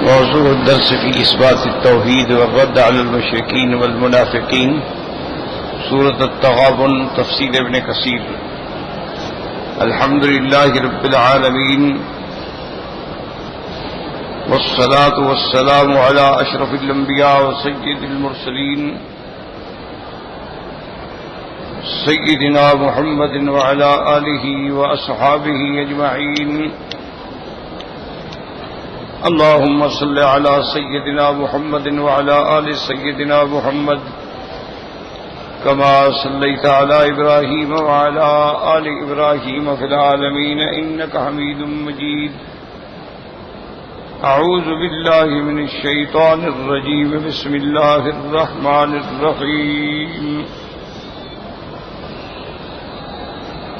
موضوع الدرس في إثبات التوحيد والرد على المشركين والمنافقين، سورة التغابن، تفسير ابن كثير. الحمد لله رب العالمين، والصلاة والسلام على أشرف الأنبياء وسيد المرسلين سيدنا محمد وعلى آله وأصحابه أجمعين. اللهم صل على سيدنا محمد وعلى آل سيدنا محمد كما صليت على إبراهيم وعلى آل إبراهيم في العالمين إنك حميد مجيد. أعوذ بالله من الشيطان الرجيم. بسم الله الرحمن الرحيم.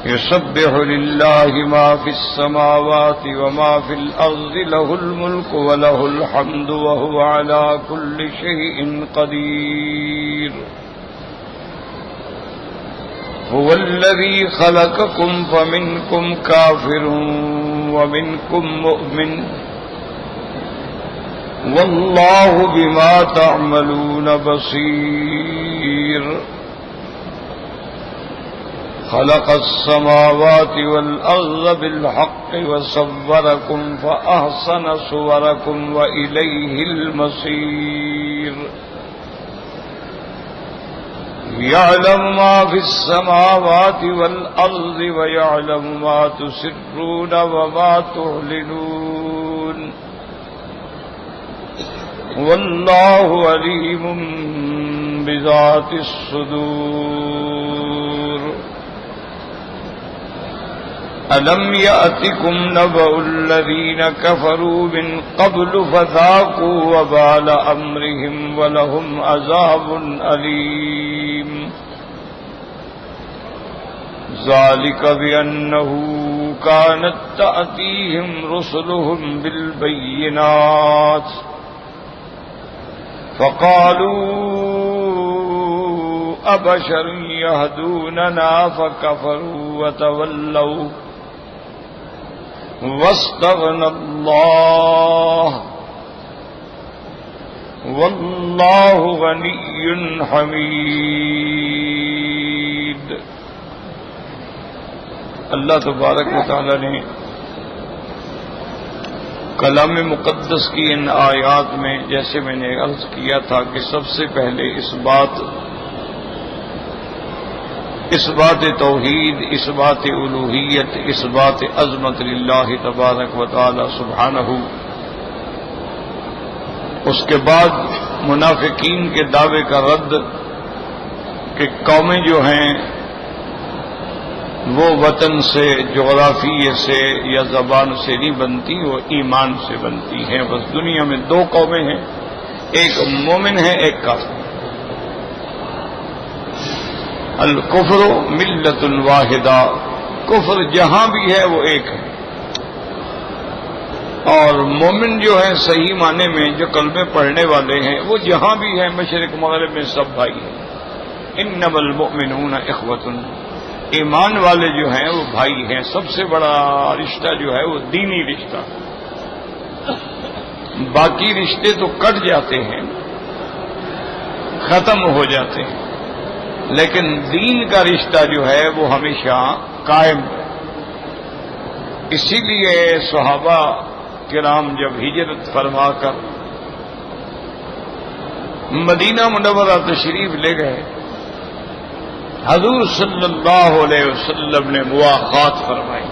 يسبح لله ما في السماوات وما في الأرض، له الملك وله الحمد وهو على كل شيء قدير. هو الذي خلقكم فمنكم كافر ومنكم مؤمن، والله بما تعملون بصير. خلق السماوات والأرض بالحق وصوركم فأحسن صوركم وإليه المصير. يعلم ما في السماوات والأرض ويعلم ما تسرون وما تعلنون، والله عليم بذات الصدور. ألم يأتكم نبأ الذين كفروا من قبل فذاقوا وبال أمرهم ولهم عذاب أليم. ذلك بأنه كانت تأتيهم رسلهم بالبينات فقالوا أبشر يهدوننا فكفروا وتولوا واستغنى الله والله غني حميد. اللہ تبارک و تعالی نے کلام مقدس کی ان آیات میں، جیسے میں نے عرض کیا تھا کہ سب سے پہلے اس بات توحید، اس بات الوہیت، اس بات عظمت للہ تبارک و تعالی سبحانہ. اس کے بعد منافقین کے دعوے کا رد کہ قومیں جو ہیں وہ وطن سے، جغرافیے سے یا زبان سے نہیں بنتی، وہ ایمان سے بنتی ہیں. بس دنیا میں دو قومیں ہیں، ایک مومن ہے، ایک کافر. الکفر ملت واحدہ، کفر جہاں بھی ہے وہ ایک ہے. اور مومن جو ہیں صحیح معنی میں جو کلمے پڑھنے والے ہیں وہ جہاں بھی ہیں، مشرق مغرب میں سب بھائی ہیں. انما المؤمنون اخوۃ، ایمان والے جو ہیں وہ بھائی ہیں. سب سے بڑا رشتہ جو ہے وہ دینی رشتہ. باقی رشتے تو کٹ جاتے ہیں، ختم ہو جاتے ہیں، لیکن دین کا رشتہ جو ہے وہ ہمیشہ قائم ہے. اسی لیے صحابہ کرام جب ہجرت فرما کر مدینہ منورہ تشریف لے گئے، حضور صلی اللہ علیہ وسلم نے مواخات فرمائی،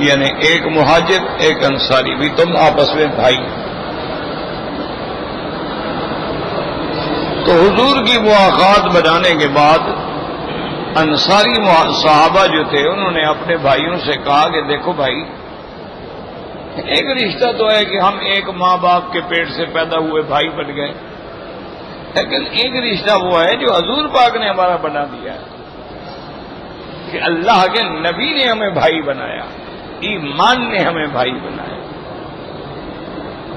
یعنی ایک مہاجر ایک انصاری بھی تم آپس میں بھائی. تو حضور کی مواخات بنانے کے بعد انصاری صحابہ جو تھے انہوں نے اپنے بھائیوں سے کہا کہ دیکھو بھائی، ایک رشتہ تو ہے کہ ہم ایک ماں باپ کے پیٹ سے پیدا ہوئے بھائی بن گئے، لیکن ایک رشتہ وہ ہے جو حضور پاک نے ہمارا بنا دیا ہے کہ اللہ کے نبی نے ہمیں بھائی بنایا، ایمان نے ہمیں بھائی بنایا.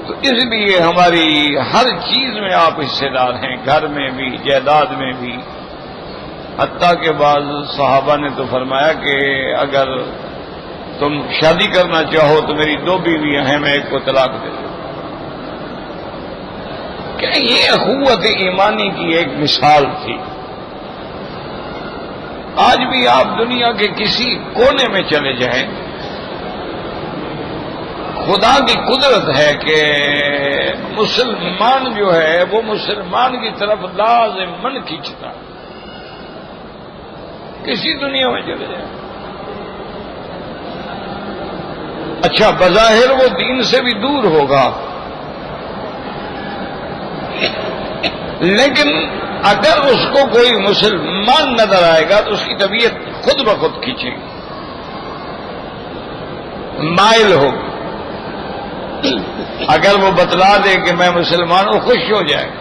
تو اس لیے ہماری ہر چیز میں آپ حصے دار ہیں، گھر میں بھی، جائیداد میں بھی. حتیٰ کہ بعض صحابہ نے تو فرمایا کہ اگر تم شادی کرنا چاہو تو میری 2 بیویاں ہیں، میں ایک کو طلاق دے دوں. کہ یہ اخوت ایمانی کی ایک مثال تھی. آج بھی آپ دنیا کے کسی کونے میں چلے جائیں، خدا کی قدرت ہے کہ مسلمان جو ہے وہ مسلمان کی طرف لازماً کھینچتا. کسی دنیا میں چلے جائیں. اچھا بظاہر وہ دین سے بھی دور ہوگا، لیکن اگر اس کو کوئی مسلمان نظر آئے گا تو اس کی طبیعت خود بخود کھینچے گی، مائل ہوگی. اگر وہ بتلا دے کہ میں مسلمان ہوں، خوش ہو جائے گا.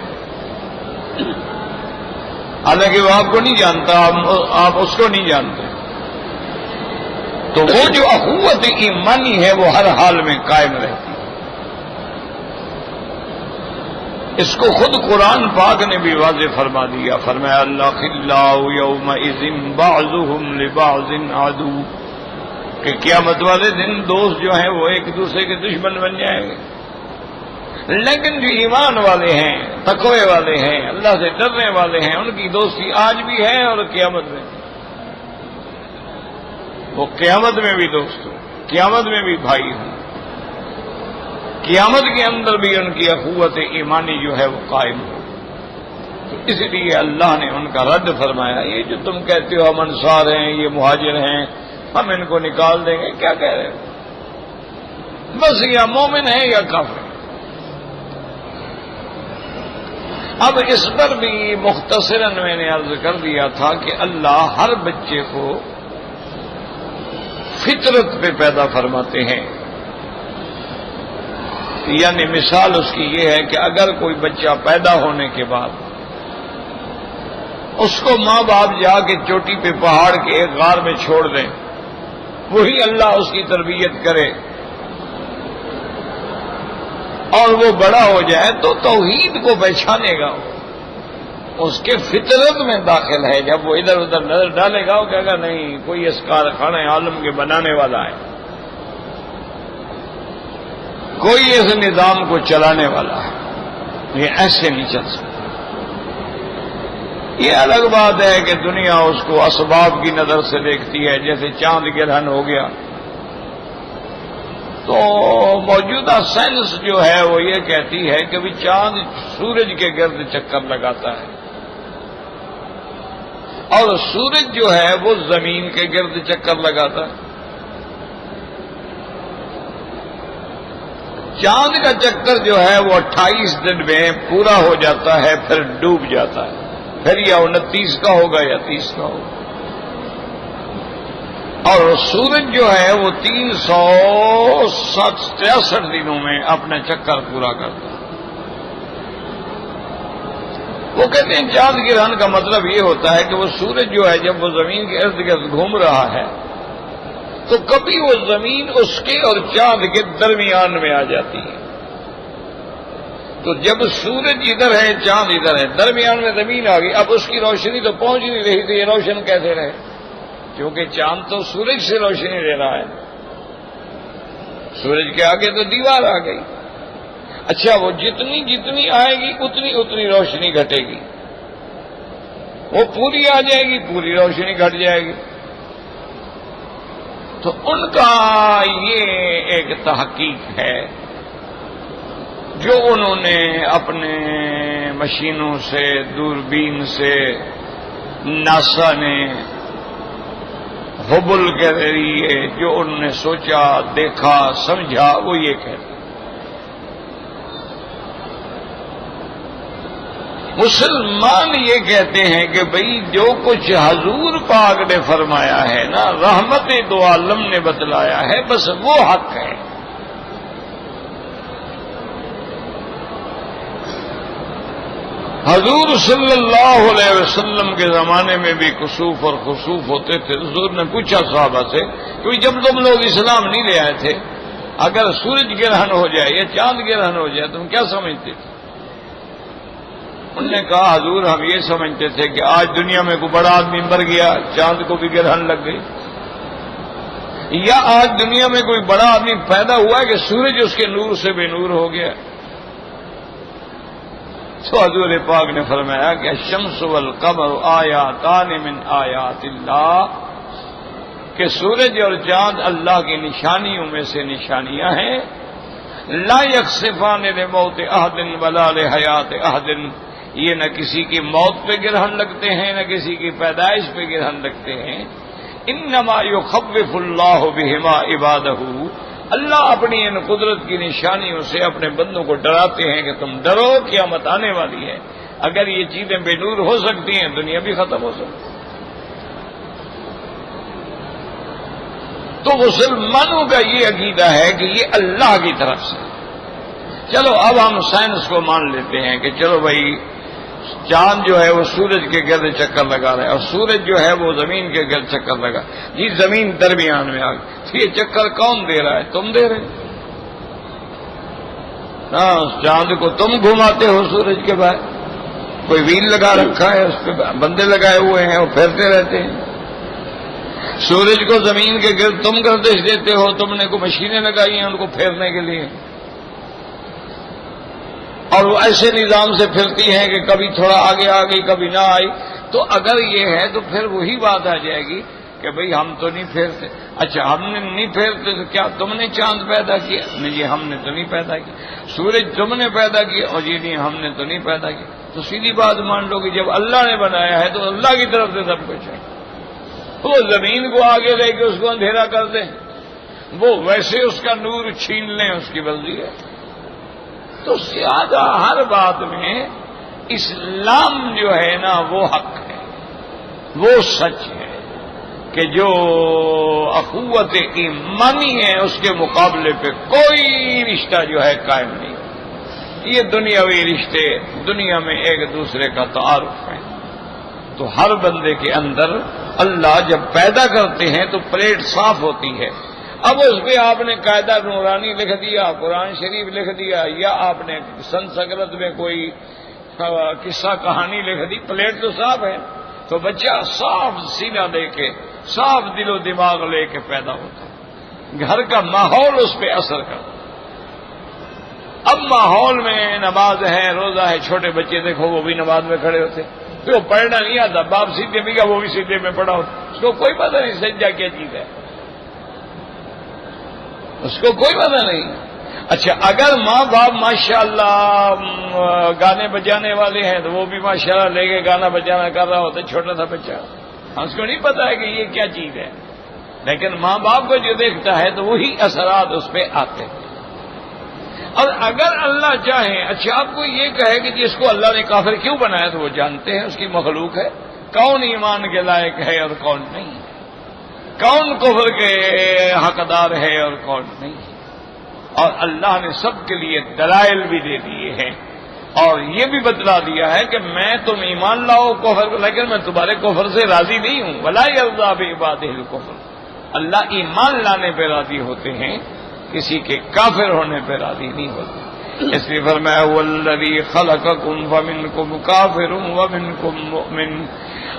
حالانکہ وہ آپ کو نہیں جانتا، آپ اس کو نہیں جانتے. تو وہ جو اخوت ایمانی ہے وہ ہر حال میں قائم رہتی ہے. اس کو خود قرآن پاک نے بھی واضح فرما دیا. فرمایا الاخلاء یومئذ بعضهم لبعض عدو، کہ قیامت والے دن دوست جو ہیں وہ ایک دوسرے کے دشمن بن جائیں گے. لیکن جو ایمان والے ہیں، تقوی والے ہیں، اللہ سے ڈرنے والے ہیں، ان کی دوستی آج بھی ہے اور قیامت میں بھی. وہ قیامت میں بھی دوست ہوں، قیامت میں بھی بھائی ہوں. قیامت کے اندر بھی ان کی اخوت ایمانی جو ہے وہ قائم ہو. تو اس لیے اللہ نے ان کا رد فرمایا. یہ جو تم کہتے ہو ہم انصار ہیں، یہ مہاجر ہیں، ہم ان کو نکال دیں گے، کیا کہہ رہے ہو؟ بس یا مومن ہے یا کافر. اب اس پر بھی مختصراً میں نے عرض کر دیا تھا کہ اللہ ہر بچے کو فطرت پہ پیدا فرماتے ہیں. یعنی مثال اس کی یہ ہے کہ اگر کوئی بچہ پیدا ہونے کے بعد اس کو ماں باپ جا کے چوٹی پہ پہاڑ کے ایک غار میں چھوڑ دیں، وہی اللہ اس کی تربیت کرے اور وہ بڑا ہو جائے تو توحید کو پہچانے گا. اس کے فطرت میں داخل ہے. جب وہ ادھر ادھر نظر ڈالے گا وہ کہے گا نہیں، کوئی اس کارخانے عالم کے بنانے والا ہے، کوئی اس نظام کو چلانے والا ہے، یہ ایسے نہیں چل سکتا. یہ الگ بات ہے کہ دنیا اس کو اسباب کی نظر سے دیکھتی ہے. جیسے چاند گرہن ہو گیا تو موجودہ سائنس جو ہے وہ یہ کہتی ہے کہ بھی چاند سورج کے گرد چکر لگاتا ہے اور سورج جو ہے وہ زمین کے گرد چکر لگاتا ہے. چاند کا چکر جو ہے وہ 28 دن میں پورا ہو جاتا ہے، پھر ڈوب جاتا ہے. پھر یا 29 کا ہوگا یا 30 کا ہوگا. اور سورج جو ہے وہ 363 دنوں میں اپنا چکر پورا کرتا ہے. وہ کہتے ہیں چاند گرہن کا مطلب یہ ہوتا ہے کہ وہ سورج جو ہے جب وہ زمین کے ارد گرد گھوم رہا ہے تو کبھی وہ زمین اس کے اور چاند کے درمیان میں آ جاتی ہے. تو جب سورج ادھر ہے چاند ادھر ہے، درمیان میں زمین آ گئی، اب اس کی روشنی تو پہنچ نہیں رہی تو یہ روشن کیسے رہے؟ کیونکہ چاند تو سورج سے روشنی لے رہا ہے، سورج کے آگے تو دیوار آ گئی. اچھا وہ جتنی جتنی آئے گی اتنی اتنی روشنی گھٹے گی، وہ پوری آ جائے گی پوری روشنی گھٹ جائے گی. تو ان کا یہ ایک تحقیق ہے جو انہوں نے اپنے مشینوں سے، دوربین سے، ناسا نے، ہبل کے ذریعے جو انہوں نے سوچا، دیکھا، سمجھا، وہ یہ کہتے ہیں. مسلمان یہ کہتے ہیں کہ بھئی جو کچھ حضور پاک نے فرمایا ہے نا، رحمت دو عالم نے بتلایا ہے، بس وہ حق ہے. حضور صلی اللہ علیہ وسلم کے زمانے میں بھی کسوف اور خسوف ہوتے تھے. حضور نے پوچھا صحابہ سے کہ جب تم لوگ اسلام نہیں لے آئے تھے، اگر سورج گرہن ہو جائے یا چاند گرہن ہو جائے تم کیا سمجھتے تھے؟ انہوں نے کہا حضور ہم یہ سمجھتے تھے کہ آج دنیا میں کوئی بڑا آدمی مر گیا، چاند کو بھی گرہن لگ گئی. یا آج دنیا میں کوئی بڑا آدمی پیدا ہوا ہے کہ سورج اس کے نور سے بے نور ہو گیا؟ تو حضور پاک نے فرمایا کہ الشمس والقمر آیاتان من آیات اللہ، کہ سورج اور چاند اللہ کی نشانیوں میں سے نشانیاں ہیں. لا یخسفان لموت احد ولا لحیات احد، یہ نہ کسی کی موت پہ گرہن لگتے ہیں نہ کسی کی پیدائش پہ گرہن لگتے ہیں. انما یخوف اللہ بہما عبادہ، اللہ اپنی ان قدرت کی نشانیوں سے اپنے بندوں کو ڈراتے ہیں کہ تم ڈرو، قیامت آنے والی ہے. اگر یہ چیزیں بے نور ہو سکتی ہیں، دنیا بھی ختم ہو سکتی ہے. تو مسلمانوں کا یہ عقیدہ ہے کہ یہ اللہ کی طرف سے. چلو اب ہم سائنس کو مان لیتے ہیں کہ چلو بھائی چاند جو ہے وہ سورج کے گرد چکر لگا رہا ہے اور سورج جو ہے وہ زمین کے گرد چکر لگا. جی زمین درمیان میں آ گئی، یہ چکر کون دے رہا ہے؟ تم دے رہے. ہاں، چاند کو تم گھماتے ہو سورج کے بعد. کوئی ویل لگا رکھا ہے، اس پہ بندے لگائے ہوئے ہیں، وہ پھیرتے رہتے ہیں. سورج کو زمین کے گرد تم گردش دیتے ہو، تم نے کوئی مشینیں لگائی ہیں ان کو پھیرنے کے لیے، اور وہ ایسے نظام سے پھرتی ہیں کہ کبھی تھوڑا آگے آ گئی کبھی نہ آئی. تو اگر یہ ہے تو پھر وہی بات آ جائے گی کہ بھئی ہم تو نہیں پھیرتے. اچھا ہم نے نہیں پھیرتے تو کیا تم نے چاند پیدا کیا؟ نہیں جی ہم نے تو نہیں پیدا کیا. سورج تم نے پیدا کیا؟ اور جی نہیں ہم نے تو نہیں پیدا کیا. تو سیدھی بات مان لو کہ جب اللہ نے بنایا ہے تو اللہ کی طرف سے سب کچھ ہے. وہ زمین کو آگے لے کے اس کو اندھیرا کر دیں، وہ ویسے اس کا نور چھین لیں، اس کی مرضی ہے. تو زیادہ ہر بات میں اسلام جو ہے نا وہ حق ہے، وہ سچ ہے کہ جو اخوت ایمانی ہے اس کے مقابلے پہ کوئی رشتہ جو ہے قائم نہیں. یہ دنیاوی رشتے دنیا میں ایک دوسرے کا تعارف ہے. تو ہر بندے کے اندر اللہ جب پیدا کرتے ہیں تو پلیٹ صاف ہوتی ہے. اب اس پہ آپ نے قاعدہ نورانی لکھ دیا، قرآن شریف لکھ دیا، یا آپ نے سنسکرت میں کوئی قصہ کہانی لکھ دی، پلیٹ تو صاف ہے. تو بچہ صاف سینہ لے کے، صاف دل و دماغ لے کے پیدا ہوتا ہے. گھر کا ماحول اس پہ اثر کرتا ہے. اب ماحول میں نماز ہے، روزہ ہے، چھوٹے بچے دیکھو وہ بھی نماز میں کھڑے ہوتے، تو پڑھنا نہیں آتا، باپ سیدھے بھی گیا وہ بھی سیدھے میں پڑھا ہوتا، اس کو کوئی پتہ نہیں سجدہ کیا چیز ہے، اس کو کوئی پتہ نہیں. اچھا اگر ماں باپ ماشاءاللہ گانے بجانے والے ہیں تو وہ بھی ماشاءاللہ لے کے گانا بجانا کر رہا ہوتا ہے، چھوٹا سا بچہ، اس کو نہیں پتا ہے کہ یہ کیا چیز ہے، لیکن ماں باپ کو جو دیکھتا ہے تو وہی اثرات اس پہ آتے ہیں. اور اگر اللہ چاہے، اچھا آپ کو یہ کہے کہ جس کو اللہ نے کافر کیوں بنایا تو وہ جانتے ہیں اس کی مخلوق ہے، کون ایمان کے لائق ہے اور کون نہیں، کون کفر کے حقدار ہے اور کون نہیں. اور اللہ نے سب کے لیے دلائل بھی دے دیے ہیں اور یہ بھی بتلا دیا ہے کہ میں تم ایمان لاؤ کفر، لیکن میں تمہارے کفر سے راضی نہیں ہوں. ولا یرضی بعبادہ الکفر، اللہ ایمان لانے پہ راضی ہوتے ہیں، کسی کے کافر ہونے پہ راضی نہیں ہوتے. اس لیے فرمایا والذی خلقکم فمنکم کافر ومنکم مؤمن،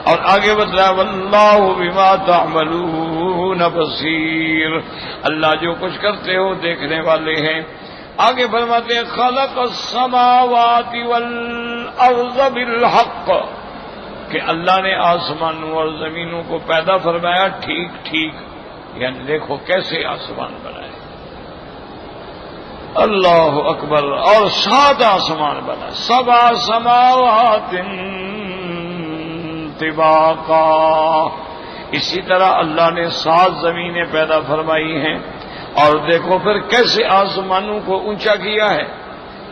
اور آگے بتلایا واللہ بما تعملون بصیر، اللہ جو کچھ کرتے ہو دیکھنے والے ہیں. آگے فرماتے ہیں خلق السماوات والارض بالحق، کہ اللہ نے آسمانوں اور زمینوں کو پیدا فرمایا ٹھیک ٹھیک، یعنی دیکھو کیسے آسمان بنائے، اللہ اکبر، اور 7 آسمان بنا، 7 سماوات طباقا. اسی طرح اللہ نے 7 زمینیں پیدا فرمائی ہیں، اور دیکھو پھر کیسے آسمانوں کو اونچا کیا ہے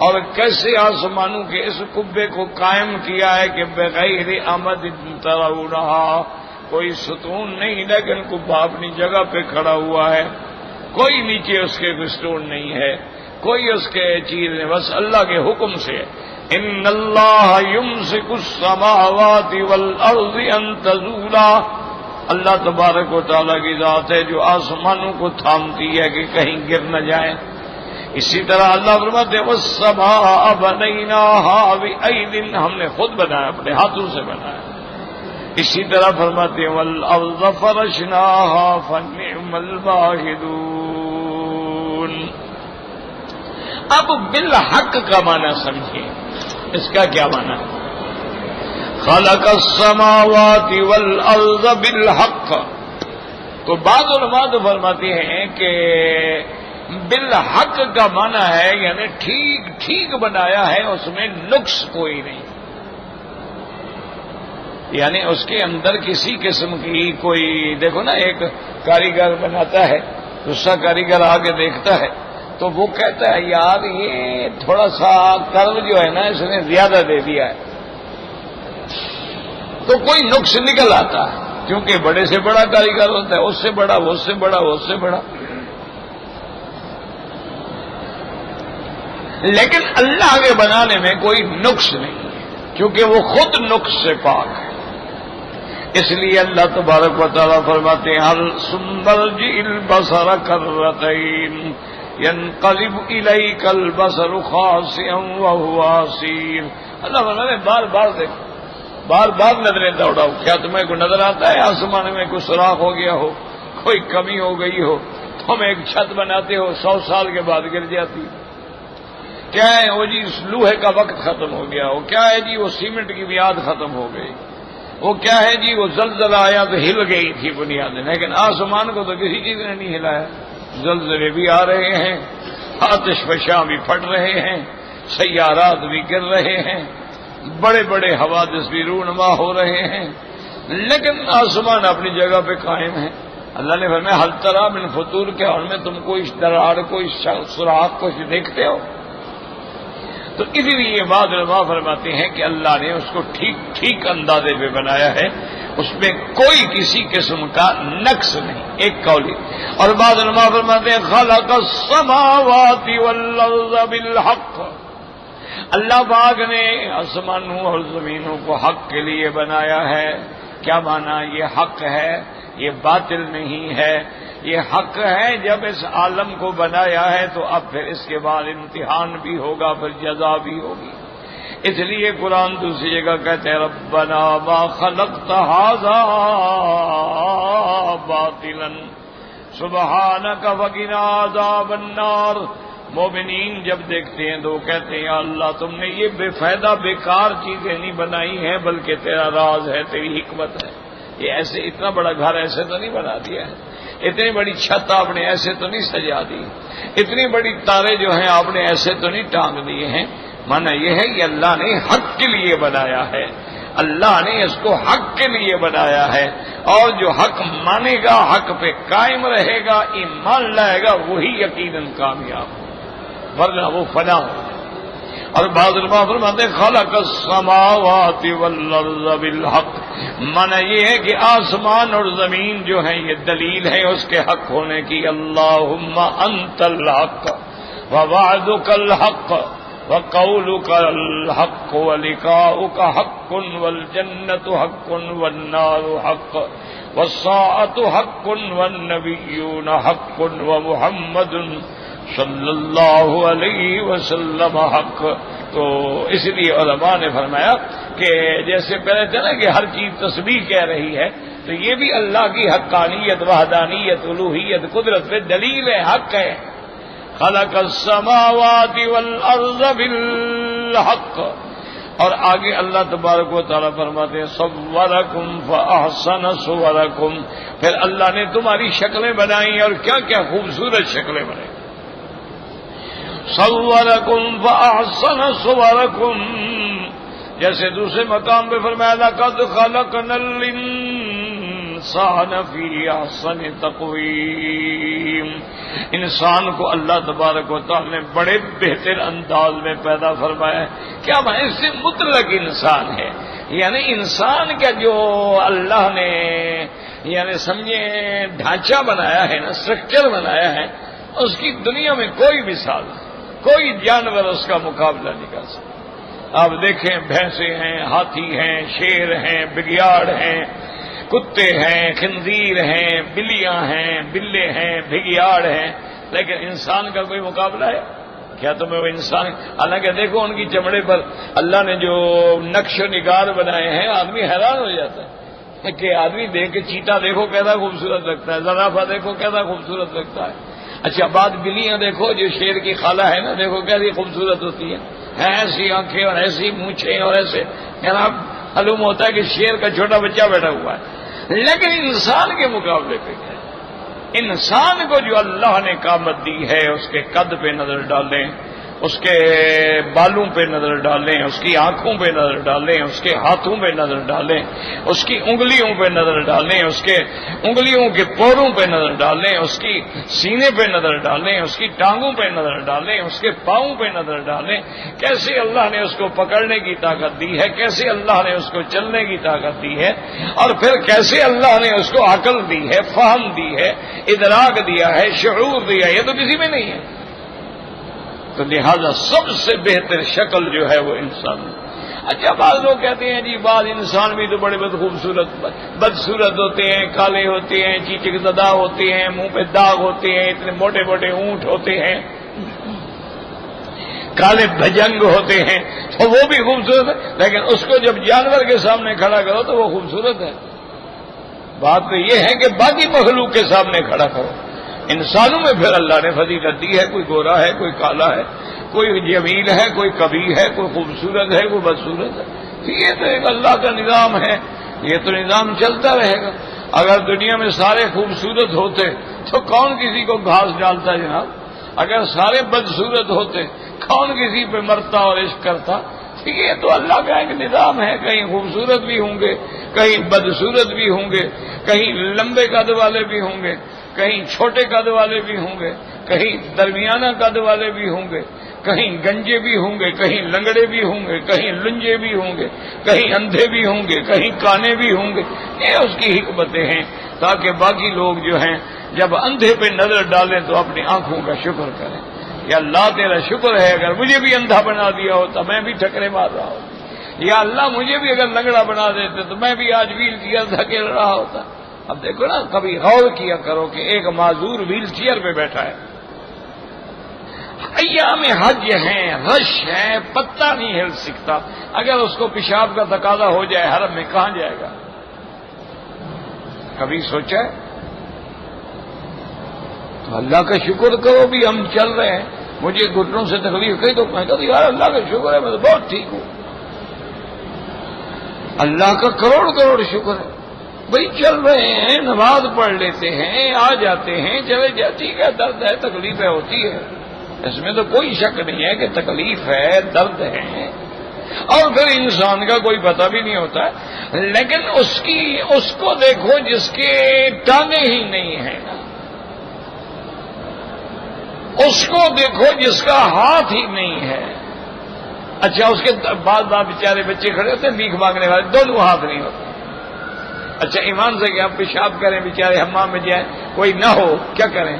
اور کیسے آسمانوں کے اس قبے کو قائم کیا ہے کہ بغیر عمد ترونہا، کوئی ستون نہیں لیکن قبہ اپنی جگہ پہ کھڑا ہوا ہے، کوئی نیچے اس کے ستون نہیں ہے، کوئی اس کے چیز نہیں، بس اللہ کے حکم سے. ان اللہ یمسک السماوات والارض ان تزولا، اللہ تبارک و تعالیٰ کی ذات ہے جو آسمانوں کو تھامتی ہے کہ کہیں گر نہ جائیں. اسی طرح اللہ فرماتے ہیں والسماء بنیناہا بأید، ہم نے خود بنایا، اپنے ہاتھوں سے بنایا. اسی طرح فرماتے ہیں والارض فرشناها فنعم الماہدون. اب بالحق کا معنی سمجھیں، اس کا کیا معنی ہے؟ خلق السماوات والارض بالحق. تو بعض علماء تو فرماتے ہیں کہ بالحق کا معنی ہے یعنی ٹھیک ٹھیک بنایا ہے، اس میں نقص کوئی نہیں، یعنی اس کے اندر کسی قسم کی کوئی، دیکھو نا ایک کاریگر بناتا ہے، دوسرا کاریگر آگے دیکھتا ہے تو وہ کہتا ہے یار یہ تھوڑا سا کرو جو ہے نا اس نے زیادہ دے دیا ہے، تو کوئی نقص نکل آتا ہے، کیونکہ بڑے سے بڑا کاریگر ہوتا ہے، اس سے بڑا، وہ اس سے بڑا، وہ اس سے بڑا. لیکن اللہ کے بنانے میں کوئی نقص نہیں ہے، کیونکہ وہ خود نقص سے پاک ہے. اس لیے اللہ تبارک و تعالیٰ فرماتے ہیں ہل سمرجی البصر کرتین ينقلب الیک البصر خاسئا وهو حسیر. اللہ فرماتے ہیں بار بار دیکھو، بار بار نظریں دوڑاؤ. کیا تمہیں کو نظر آتا ہے آسمان میں کوئی سوراخ ہو گیا ہو، کوئی کمی ہو گئی ہو؟ تم ایک چھت بناتے ہو 100 سال کے بعد گر جاتی. کیا ہے وہ جی لوہے کا وقت ختم ہو گیا ہو، کیا ہے جی وہ سیمنٹ کی میعاد ختم ہو گئی، وہ کیا ہے جی وہ زلزلہ آیا تو ہل گئی تھی بنیادیں. لیکن آسمان کو تو کسی چیز نے نہیں ہلایا. زلزلے بھی آ رہے ہیں، آتش فشاں بھی پھٹ رہے ہیں، سیارات بھی گر رہے ہیں، بڑے بڑے حوادث بھی رونما ہو رہے ہیں، لیکن آسمان اپنی جگہ پہ قائم ہے. اللہ نے فرمایا ہل تری من فطور، کیا ان میں تم کوئی دراڑ، کوئی سوراخ کچھ دیکھتے ہو؟ تو اسی لیے بعض علماء فرماتے ہیں کہ اللہ نے اس کو ٹھیک ٹھیک اندازے پہ بنایا ہے، اس میں کوئی کسی قسم کا نقص نہیں. ایک قولی. اور بعض علماء فرماتے ہیں خلق السماوات والارض بالحق. اللہ پاک نے آسمانوں اور زمینوں کو حق کے لیے بنایا ہے. کیا مانا؟ یہ حق ہے، یہ باطل نہیں ہے. یہ حق ہے. جب اس عالم کو بنایا ہے تو اب پھر اس کے بعد امتحان بھی ہوگا، پھر جزا بھی ہوگی. اس لیے قرآن دوسری جگہ کہتے ہیں ربنا ما خلقت هذا باطلا سبحانک فقنا عذاب النار. مومنین جب دیکھتے ہیں تو کہتے ہیں یا اللہ تم نے یہ بے فائدہ بیکار چیزیں نہیں بنائی ہیں، بلکہ تیرا راز ہے، تیری حکمت ہے. یہ ایسے اتنا بڑا گھر ایسے تو نہیں بنا دیا ہے، اتنی بڑی چھت آپ نے ایسے تو نہیں سجا دی، اتنی بڑی تارے جو ہیں آپ نے ایسے تو نہیں ٹانگ دیے ہیں. مانا یہ ہے کہ اللہ نے حق کے لیے بنایا ہے، اللہ نے اس کو حق کے لیے بنایا ہے. اور جو حق مانے گا، حق پہ قائم رہے گا، ایمان لائے گا، وہی یقیناً کامیاب ہو، ورنہ وہ فنا ہو. اور بعض علماء فرماتے ہیں خلق السماوات والارض بالحق. مانا یہ ہے کہ آسمان اور زمین جو ہیں یہ دلیل ہے اس کے حق ہونے کی. اللہم انت الحق ووعدک الحق وقولک الحق ولقاؤک حق والجنة حق والنار حق والساعة حق والنبیون حق ومحمد صلی اللہ علیہ وسلم حق. تو اس لیے علماء نے فرمایا کہ جیسے پہلے تھے نا کہ ہر چیز تسبیح کہہ رہی ہے، تو یہ بھی اللہ کی حقانیت، وحدانیت، الوہیت، قدرت پہ دلیل ہے، حق ہے. خلق السماوات والارض بالحق. اور آگے اللہ تبارک و تعالیٰ فرماتے ہیں صورکم فاحسن صورکم. پھر اللہ نے تمہاری شکلیں بنائی اور کیا کیا خوبصورت شکلیں بنائی. صورکم فاحسن صورکم. جیسے دوسرے مقام پہ فرمایا لقد خلقنا الانسان فی احسن تقویم. انسان کو اللہ تبارک و تعالی نے بڑے بہتر انداز میں پیدا فرمایا. کیا میں اس سے مطلق انسان ہے، یعنی انسان کا جو اللہ نے یعنی سمجھے ڈھانچہ بنایا ہے نا، اسٹرکچر بنایا ہے، اس کی دنیا میں کوئی مثال نہیں، کوئی جانور اس کا مقابلہ نہیں کر سکتا. آپ دیکھیں بھینسیں ہیں، ہاتھی ہیں، شیر ہیں، بگیاڑ ہیں، کتے ہیں، خنزیر ہیں، بلیاں ہیں، بلے ہیں، بھگیاڑ ہیں، لیکن انسان کا کوئی مقابلہ ہے کیا؟ تمہیں وہ انسان، حالانکہ دیکھو ان کی چمڑے پر اللہ نے جو نقش و نگار بنائے ہیں، آدمی حیران ہو جاتا ہے. کہ آدمی دیکھ کے چیتا دیکھو کیسا خوبصورت لگتا ہے، زرافہ دیکھو کیسا خوبصورت لگتا ہے. اچھا بات بلیاں دیکھو جو شیر کی خالہ ہے نا، دیکھو کیسی خوبصورت ہوتی ہے ایسی آنکھیں اور ایسی مونچھیں اور ایسے جناب معلوم ہوتا ہے کہ شیر کا چھوٹا بچہ بیٹھا ہوا ہے. لیکن انسان کے مقابلے پہ کیا ہے؟ انسان کو جو اللہ نے قامت دی ہے اس کے قد پہ نظر ڈالیں، اس کے بالوں پہ نظر ڈالیں، اس کی آنکھوں پہ نظر ڈالیں، اس کے ہاتھوں پہ نظر ڈالیں، اس کی انگلیوں پہ نظر ڈالیں، اس کے انگلیوں کے پوروں پہ نظر ڈالیں، اس کی سینے پہ نظر ڈالیں، اس کی ٹانگوں پہ نظر ڈالیں، اس کے پاؤں پہ نظر ڈالیں. کیسے اللہ نے اس کو پکڑنے کی طاقت دی ہے، کیسے اللہ نے اس کو چلنے کی طاقت دی ہے، اور پھر کیسے اللہ نے اس کو عقل دی ہے، فہم دی ہے، ادراک دیا ہے، شعور دیا ہے. یہ تو کسی میں نہیں ہے. تو لہذا سب سے بہتر شکل جو ہے وہ انسان. اچھا بعض لوگ کہتے ہیں جی بعض انسان بھی تو بڑے بدصورت ہوتے ہیں، کالے ہوتے ہیں، چیچک زدہ ہوتے ہیں، منہ پہ داغ ہوتے ہیں، اتنے موٹے موٹے اونٹ ہوتے ہیں، کالے بھجنگ ہوتے ہیں، تو وہ بھی خوبصورت ہے. لیکن اس کو جب جانور کے سامنے کھڑا کرو تو وہ خوبصورت ہے. بات تو یہ ہے کہ باقی مخلوق کے سامنے کھڑا کرو. انسانوں میں پھر اللہ نے فضیلت دی ہے، کوئی گورا ہے، کوئی کالا ہے، کوئی جمیل ہے، کوئی کبیر ہے، کوئی خوبصورت ہے، کوئی بدصورت ہے. یہ تو ایک اللہ کا نظام ہے، یہ تو نظام چلتا رہے گا. اگر دنیا میں سارے خوبصورت ہوتے تو کون کسی کو گھاس ڈالتا جناب؟ اگر سارے بدصورت ہوتے کون کسی پہ مرتا اور عشق کرتا؟ یہ تو اللہ کا ایک نظام ہے. کہیں خوبصورت بھی ہوں گے، کہیں بدصورت بھی ہوں گے، کہیں لمبے قد والے بھی ہوں گے، کہیں چھوٹے قد والے بھی ہوں گے، کہیں درمیانہ قد والے بھی ہوں گے، کہیں گنجے بھی ہوں گے، کہیں لنگڑے بھی ہوں گے، کہیں لنجے بھی ہوں گے، کہیں اندھے بھی ہوں گے، کہیں کانے بھی ہوں گے. یہ اس کی حکمتیں ہیں تاکہ باقی لوگ جو ہیں جب اندھے پہ نظر ڈالیں تو اپنی آنکھوں کا شکر کریں. یا اللہ تیرا شکر ہے اگر مجھے بھی اندھا بنا دیا ہوتا میں بھی ٹھکرے مار رہا ہوتا. یا اللہ مجھے بھی اگر لنگڑا بنا دیتے تو میں بھی آج ویل چیئر دھکیل رہا ہوتا. اب دیکھو نا، کبھی غور کیا کرو کہ ایک معذور ویل چیئر پہ بیٹھا ہے، ایام حج ہیں، رش ہے، پتہ نہیں ہل سکتا. اگر اس کو پیشاب کا تقاضا ہو جائے حرم میں کہاں جائے گا؟ کبھی سوچا ہے؟ تو اللہ کا شکر کرو بھی ہم چل رہے ہیں. مجھے گھٹنوں سے تکلیف کہی تو میں کہتا یار اللہ کا شکر ہے میں تو بہت ٹھیک ہوں. اللہ کا کروڑ کروڑ شکر ہے. بھئی چل رہے ہیں، نماز پڑھ لیتے ہیں، آ جاتے ہیں، چلے جاتے. ٹھیک ہے، درد ہے، تکلیفیں ہوتی ہے، اس میں تو کوئی شک نہیں ہے کہ تکلیف ہے، درد ہے، اور پھر انسان کا کوئی پتہ بھی نہیں ہوتا ہے. لیکن اس کو دیکھو جس کے ٹانگیں ہی نہیں ہیں، اس کو دیکھو جس کا ہاتھ ہی نہیں ہے. اچھا اس کے بعد بیچارے بچے کھڑے ہوتے ہیں بھیک مانگنے والے، دونوں ہاتھ نہیں ہوتے. اچھا ایمان سے کہ آپ پیشاب کریں، بیچارے حمام میں جائیں، کوئی نہ ہو، کیا کریں؟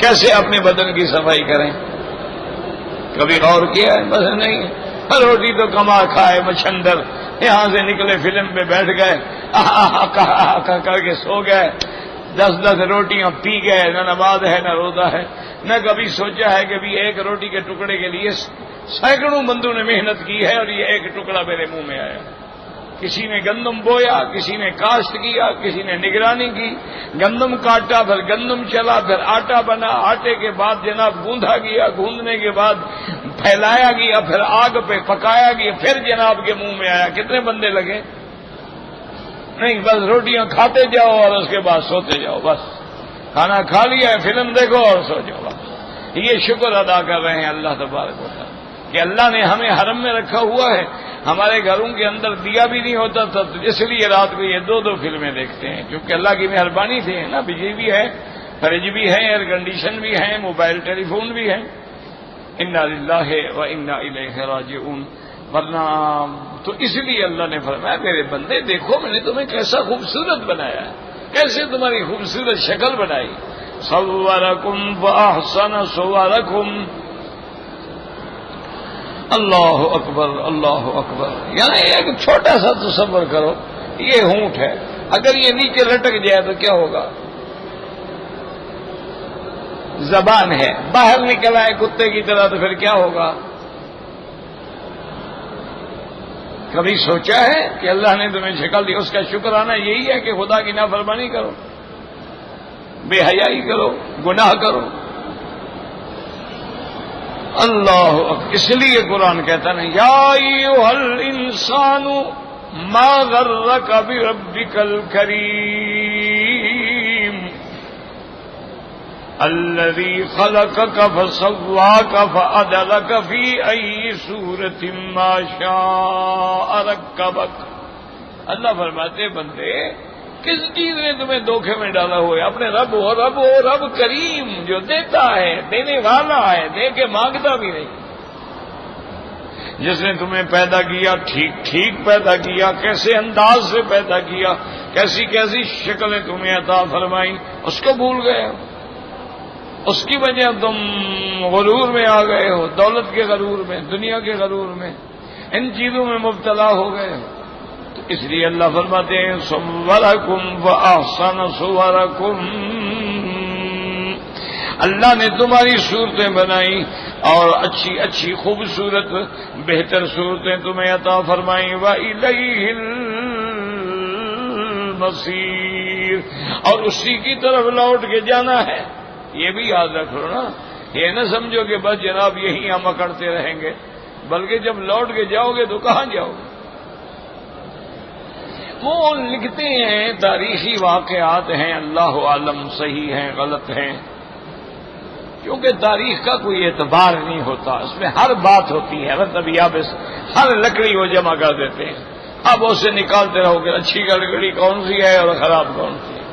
کیسے اپنے بدن کی صفائی کریں؟ کبھی غور کیا ہے؟ بس نہیں. روٹی تو کما کھائے مچھندر، یہاں سے نکلے فلم پہ بیٹھ گئے، کر کے سو گئے، 10 روٹیاں پی گئے، نہ نماز ہے نہ روزہ ہے. نہ کبھی سوچا ہے کہ بھی ایک روٹی کے ٹکڑے کے لیے سینکڑوں بندوں نے محنت کی ہے اور یہ ایک ٹکڑا میرے منہ میں آیا. کسی نے گندم بویا، کسی نے کاشت کیا، کسی نے نگرانی کی، گندم کاٹا، پھر گندم چلا، پھر آٹا بنا، آٹے کے بعد جناب گوندھا گیا، گوندنے کے بعد پھیلایا گیا، پھر آگ پہ پکایا گیا، پھر جناب کے منہ میں آیا. کتنے بندے لگے؟ نہیں، بس روٹیاں کھاتے جاؤ اور اس کے بعد سوتے جاؤ. بس کھانا کھا لیا ہے، فلم دیکھو اور سو جاؤ. بس یہ شکر ادا کر رہے ہیں اللہ تبارک و تعالیٰ کہ اللہ نے ہمیں حرم میں رکھا ہوا ہے. ہمارے گھروں کے اندر دیا بھی نہیں ہوتا تھا، تو اس لیے رات کو یہ 2 فلمیں دیکھتے ہیں، کیونکہ اللہ کی مہربانی تھی نا. بجلی بھی ہے، فریج بھی ہے، ایئر کنڈیشن بھی ہے، موبائل ٹیلی فون بھی ہے. انا للہ و انا الیہ راجعون. ورنہ تو اس لیے اللہ نے فرمایا میرے بندے دیکھو میں نے تمہیں کیسا خوبصورت بنایا ہے، کیسے تمہاری خوبصورت شکل بنائی. صورکم فاحسن صورکم. اللہ اکبر، اللہ اکبر. یعنی ایک چھوٹا سا تصور کرو، یہ ہونٹ ہے، اگر یہ نیچے لٹک جائے تو کیا ہوگا؟ زبان ہے، باہر نکل آئے کتے کی طرح تو پھر کیا ہوگا؟ کبھی سوچا ہے کہ اللہ نے تمہیں شکل دی، اس کا شکرانہ یہی ہے کہ خدا کی نافرمانی کرو، بے حیائی کرو، گناہ کرو؟ اللہ اکبر۔ اس لیے قرآن کہتا نا یا ایھا الانسان ما غرک بربک الکریم الذی خلقک فسواک فعدلک فی ای صورت ما شاء رکبک۔ اللہ فرماتے بندے کس چیز نے تمہیں دھوکے میں ڈالا ہوا ہے؟ اپنے رب ہو، رب ہو، رب کریم جو دیتا ہے، دینے والا ہے، دے کے مانگتا بھی نہیں، جس نے تمہیں پیدا کیا ٹھیک ٹھیک پیدا کیا، کیسے انداز سے پیدا کیا، کیسی کیسی شکلیں تمہیں عطا فرمائی، اس کو بھول گئے ہو، اس کی وجہ تم غرور میں آ گئے ہو، دولت کے غرور میں، دنیا کے غرور میں، ان چیزوں میں مبتلا ہو گئے ہو۔ تو اس لیے اللہ فرماتے ہیں صورکم فاحسن صورکم، اللہ نے تمہاری صورتیں بنائی اور اچھی اچھی خوبصورت بہتر صورتیں تمہیں عطا فرمائیں، وَإِلَيْهِ الْمَصِيرُ، اور اسی کی طرف لوٹ کے جانا ہے۔ یہ بھی یاد رکھ لو نا، یہ نہ سمجھو کہ بس جناب یہی ہم اکڑتے رہیں گے، بلکہ جب لوٹ کے جاؤ گے تو کہاں جاؤ گے؟ وہ لکھتے ہیں تاریخی واقعات ہیں، اللہ عالم صحیح ہیں غلط ہیں، کیونکہ تاریخ کا کوئی اعتبار نہیں ہوتا، اس میں ہر بات ہوتی ہے، مطلب یابس ہر لکڑی وہ جمع کر دیتے ہیں، اب اسے نکالتے رہو گے اچھی لکڑی کون سی ہے اور خراب کون سی ہے۔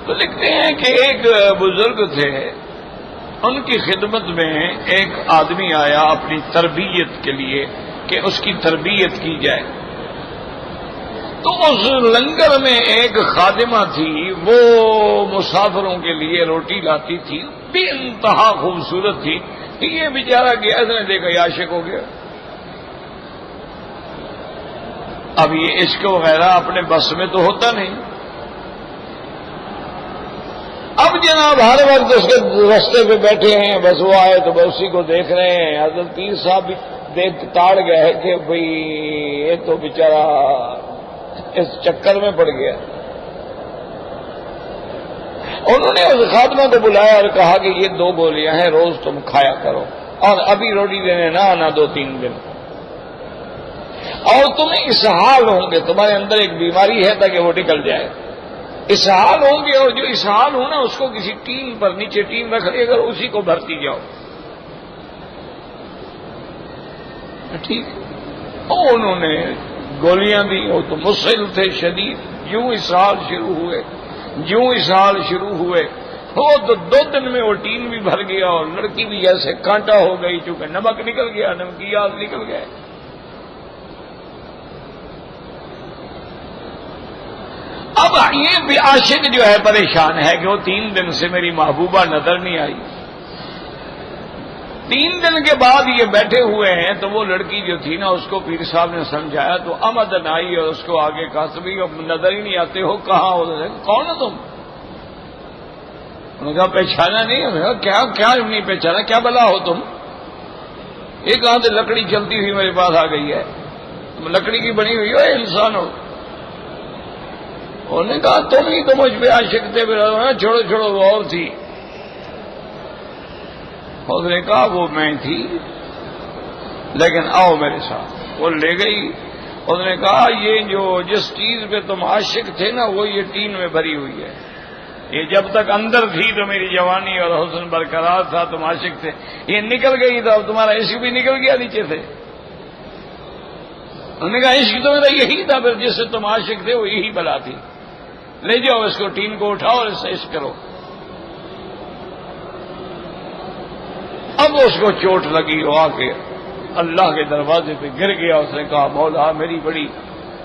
تو لکھتے ہیں کہ ایک بزرگ تھے، ان کی خدمت میں ایک آدمی آیا اپنی تربیت کے لیے کہ اس کی تربیت کی جائے، تو اس لنگر میں ایک خادمہ تھی، وہ مسافروں کے لیے روٹی لاتی تھی، بے انتہا خوبصورت تھی، یہ بیچارہ گیا، اس نے دیکھا یہ عاشق ہو گیا۔ اب یہ عشق وغیرہ اپنے بس میں تو ہوتا نہیں، اب جناب ہر وقت اس کے رستے پہ بیٹھے ہیں، بس وہ آئے تو بس اسی کو دیکھ رہے ہیں۔ حضرت پیر صاحب بھی دیکھ تاڑ گئے ہے کہ بھئی یہ تو بیچارہ اس چکر میں پڑ گیا۔ انہوں نے اس خادمہ کو بلایا اور کہا کہ یہ 2 گولیاں ہیں، روز تم کھایا کرو، اور ابھی روٹی دینے نہ آنا 2-3 دن، اور تمہیں اسہال ہوں گے، تمہارے اندر ایک بیماری ہے تاکہ وہ نکل جائے، اسہال ہوں گے، اور جو اسہال ہو نا اس کو کسی ٹین پر نیچے ٹین رکھ لے کر اسی کو بھرتی جاؤ، ٹھیک؟ اور انہوں نے گولیاں دی، وہ تو مسل تھے شدید، یوں اسہال شروع ہوئے، وہ تو 2 دن میں وہ ٹین بھی بھر گیا اور لڑکی بھی جیسے کانٹا ہو گئی، چونکہ نمک نکل گیا، نمکیات نکل گئے۔ اب یہ بھی عاشق جو ہے پریشان ہے کہ وہ 3 دن سے میری محبوبہ نظر نہیں آئی۔ 3 دن کے بعد یہ بیٹھے ہوئے ہیں تو وہ لڑکی جو تھی نا اس کو پیر صاحب نے سمجھایا تو آمدن آئی اور اس کو آگے کہا تمہیں نظر ہی نہیں آتے ہو، کہاں ہو؟ کون ہو تم؟ انہوں نے کہا پہچانا نہیں؟ کیا نہیں پہچانا؟ کیا بلا ہو تم؟ یہ کہاں سے لکڑی چلتی ہوئی میرے پاس آ گئی ہے، تم لکڑی کی بنی ہوئی ہو یا انسان ہو؟ انہوں نے کہا تم ہی تو مجھ پہ عاشق تھے، چھوڑو وہ اور تھی۔ اس نے کہا وہ میں تھی، لیکن آؤ میرے ساتھ۔ وہ لے گئی، اس نے کہا یہ جو جس چیز پہ تم عاشق تھے نا وہ یہ ٹین میں بھری ہوئی ہے، یہ جب تک اندر تھی تو میری جوانی اور حسن برقرار تھا، تم عاشق تھے، یہ نکل گئی تو اب تمہارا عشق بھی نکل گیا نیچے سے۔ انہوں نے کہا عشق تو میرا یہی تھا، پھر جس سے تم عاشق تھے وہ یہی بلا تھی، لے جاؤ اس کو، ٹین کو اٹھاؤ اور اس سے عشق کرو۔ اب اس کو چوٹ لگی، وہ آ کے اللہ کے دروازے پہ گر گیا، اس نے کہا مولا میری بڑی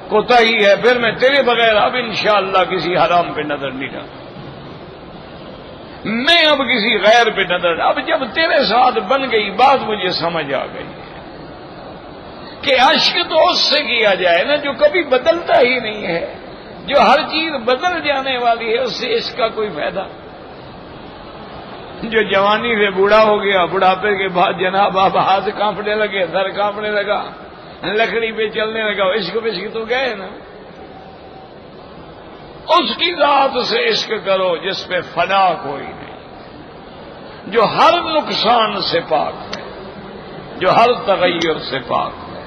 کوتاہی ہے، پھر میں تیرے بغیر اب انشاءاللہ کسی حرام پہ نظر نہیں ڈالوں، میں اب کسی غیر پہ نظر، اب جب تیرے ساتھ بن گئی بات مجھے سمجھ آ گئی کہ عشق تو اس سے کیا جائے نا جو کبھی بدلتا ہی نہیں ہے، جو ہر چیز بدل جانے والی ہے، اس سے عشق کا کوئی فائدہ۔ جو جوانی سے بوڑھا ہو گیا، بڑھاپے کے بعد جناب آپ ہاتھ کانپنے لگے، سر کانپنے لگا، لکڑی پہ چلنے لگا، عشق پشق تو گئے نا۔ اس کی ذات سے عشق کرو جس پہ فنا کوئی نہیں، جو ہر نقصان سے پاک ہے، جو ہر تغیر سے پاک ہے۔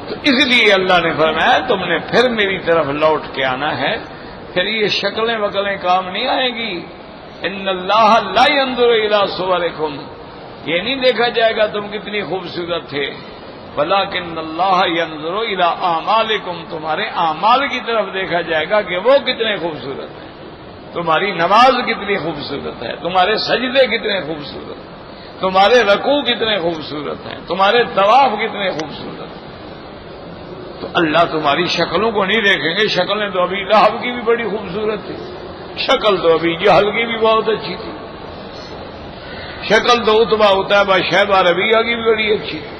تو اس لیے اللہ نے فرمایا تم نے پھر میری طرف لوٹ کے آنا ہے، پھر یہ شکلیں وکلیں کام نہیں آئیں گی۔ ان اللہ لا ينظر الى صورکم، یہ نہیں دیکھا جائے گا تم کتنی خوبصورت تھے، ولکن اللہ ينظر الى اعمالکم، تمہارے اعمال کی طرف دیکھا جائے گا کہ وہ کتنے خوبصورت ہیں، تمہاری نماز کتنی خوبصورت ہے، تمہارے سجدے کتنے خوبصورت ہیں، تمہارے رکوع کتنے خوبصورت ہیں، تمہارے طواف کتنے خوبصورت ہیں۔ تو اللہ تمہاری شکلوں کو نہیں دیکھیں گے، شکلیں تو ابھی لہب کی بھی بڑی خوبصورت تھی، شکل تو ابھی جہل کی بھی بہت اچھی تھی، شکل تو عتبہ عتیبہ شیبہ ربیعہ کی بھی بڑی اچھی تھی،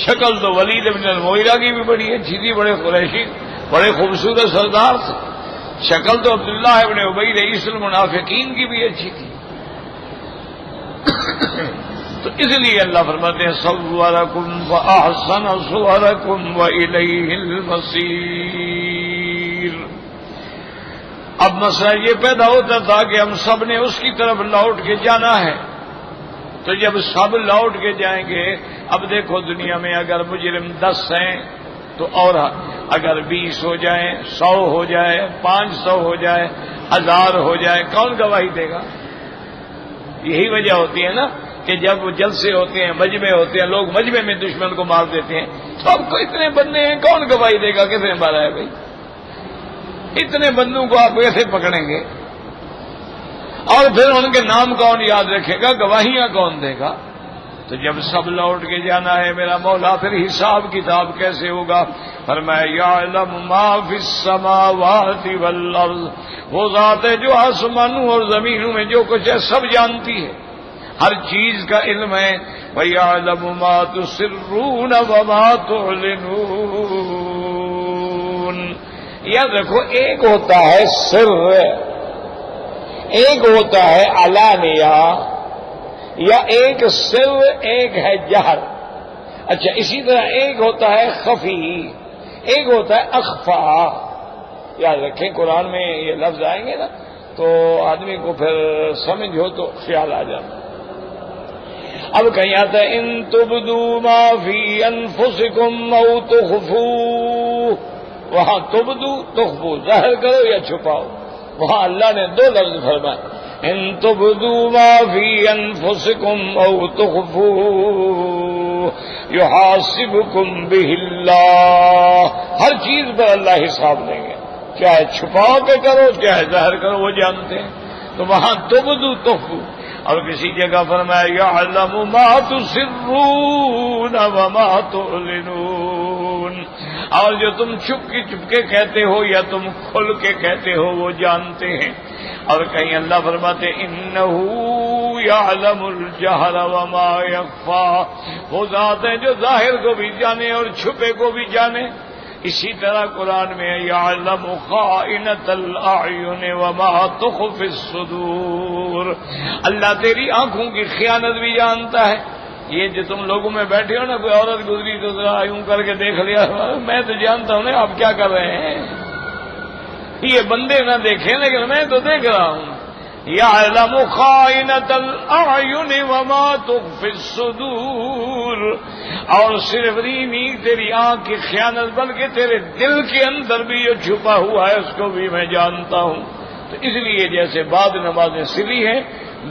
شکل تو ولید بن المغیرہ کی بھی بڑی اچھی تھی، بڑے قریشی بڑے خوبصورت سردار تھے، شکل تو عبداللہ ابن ابی رئیس المنافقین کی بھی اچھی تھی۔ تو اس لیے اللہ فرماتے ہیں صورکم فاحسن صورکم والیہ المصیر۔ اب مسئلہ یہ پیدا ہوتا تھا کہ ہم سب نے اس کی طرف لوٹ کے جانا ہے، تو جب سب لوٹ کے جائیں گے، اب دیکھو دنیا میں اگر مجرم 10 ہیں تو اور اگر 20 ہو جائیں، 100 ہو جائے، 500 ہو جائے، 1000 ہو جائے، کون گواہی دے گا؟ یہی وجہ ہوتی ہے نا کہ جب جلسے ہوتے ہیں، مجمع ہوتے ہیں، لوگ مجمع میں دشمن کو مار دیتے ہیں، تو اب کو اتنے بندے ہیں، کون گواہی دے گا کس نے مارا ہے بھائی؟ اتنے بندوں کو آپ کیسے پکڑیں گے؟ اور پھر ان کے نام کون یاد رکھے گا، گواہیاں کون دے گا؟ تو جب سب لوٹ کے جانا ہے میرا مولا، پھر حساب کتاب کیسے ہوگا؟ فرمایا یعلم ما فی السماوات والارض، وہ ذات ہے جو آسمانوں اور زمینوں میں جو کچھ ہے سب جانتی ہے، ہر چیز کا علم ہے۔ وَيَعْلَمُ مَا تُسِرُّونَ وَمَا تُعْلِنُونَ۔ یا دیکھو، ایک ہوتا ہے سر، ایک ہوتا ہے علانیہ، یا ایک سر ایک ہے جہر۔ اچھا، اسی طرح ایک ہوتا ہے خفی، ایک ہوتا ہے اخفا۔ یاد رکھیں قرآن میں یہ لفظ آئیں گے نا تو آدمی کو پھر سمجھ ہو تو خیال آ جاتا۔ اب کہیں آتا ہے ان تبدوا ما فی انفسکم او تخفوا، وہاں تبدو تخفوا ظاہر کرو یا چھپاؤ، وہاں اللہ نے 2 لفظ فرمائے، ان تبدوا ما فی انفسکم او تخفوا یحاسبکم بہ اللہ، ہر چیز پر اللہ حساب لیں گے، چاہے چھپاؤ کے کرو چاہے ظاہر کرو، وہ جانتے ہیں۔ تو وہاں تبدو تخفوا، اور کسی جگہ فرمایا یعلم ما تسرون وما تعلنون، اور جو تم چھپ کے کہتے ہو یا تم کھل کے کہتے ہو وہ جانتے ہیں۔ اور کہیں اللہ فرماتے انہ یعلم الجہر وما یخفی، وہ ذات ہے جو ظاہر کو بھی جانے اور چھپے کو بھی جانے۔ اسی طرح قرآن میں یعلم خائنۃ الاعین وما تخفی الصدور، اللہ تیری آنکھوں کی خیانت بھی جانتا ہے۔ یہ جو تم لوگوں میں بیٹھے ہو نا، کوئی عورت گزری تو ذرا یوں کر کے دیکھ لیا، میں تو جانتا ہوں نا آپ کیا کر رہے ہیں، یہ بندے نہ دیکھیں لیکن میں تو دیکھ رہا ہوں۔ یعلم خائنۃ الاعین وما تخفی الصدور، اور صرف نہیں تیری آنکھ کی خیانت بلکہ تیرے دل کے اندر بھی جو چھپا ہوا ہے اس کو بھی میں جانتا ہوں۔ تو اس لیے جیسے بعض نمازیں سری ہیں،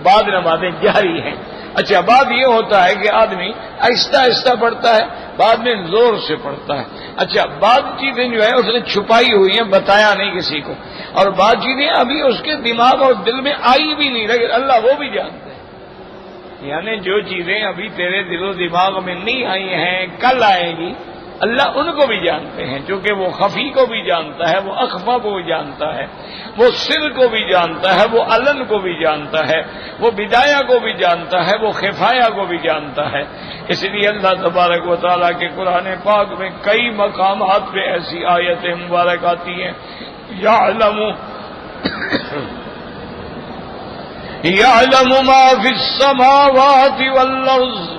بعض نمازیں جاری ہیں۔ اچھا، بات یہ ہوتا ہے کہ آدمی آہستہ آہستہ پڑھتا ہے، بعد میں زور سے پڑھتا ہے۔ اچھا، بعض چیزیں جو ہے اس نے چھپائی ہوئی ہیں، بتایا نہیں کسی کو، اور بعض چیزیں ابھی اس کے دماغ اور دل میں آئی بھی نہیں، لیکن اللہ وہ بھی جانتا ہے۔ یعنی جو چیزیں ابھی تیرے دل و دماغ میں نہیں آئی ہیں کل آئیں گی، اللہ ان کو بھی جانتے ہیں، چونکہ وہ خفی کو بھی جانتا ہے، وہ اخفا کو بھی جانتا ہے، وہ سر کو بھی جانتا ہے، وہ علن کو بھی جانتا ہے، وہ بدایا کو بھی جانتا ہے، وہ خفایا کو بھی جانتا ہے۔ اس لیے اللہ تبارک و تعالیٰ کے قرآن پاک میں کئی مقامات پہ ایسی آیتیں مبارک آتی ہیں، يعلم ما في السماوات والأرض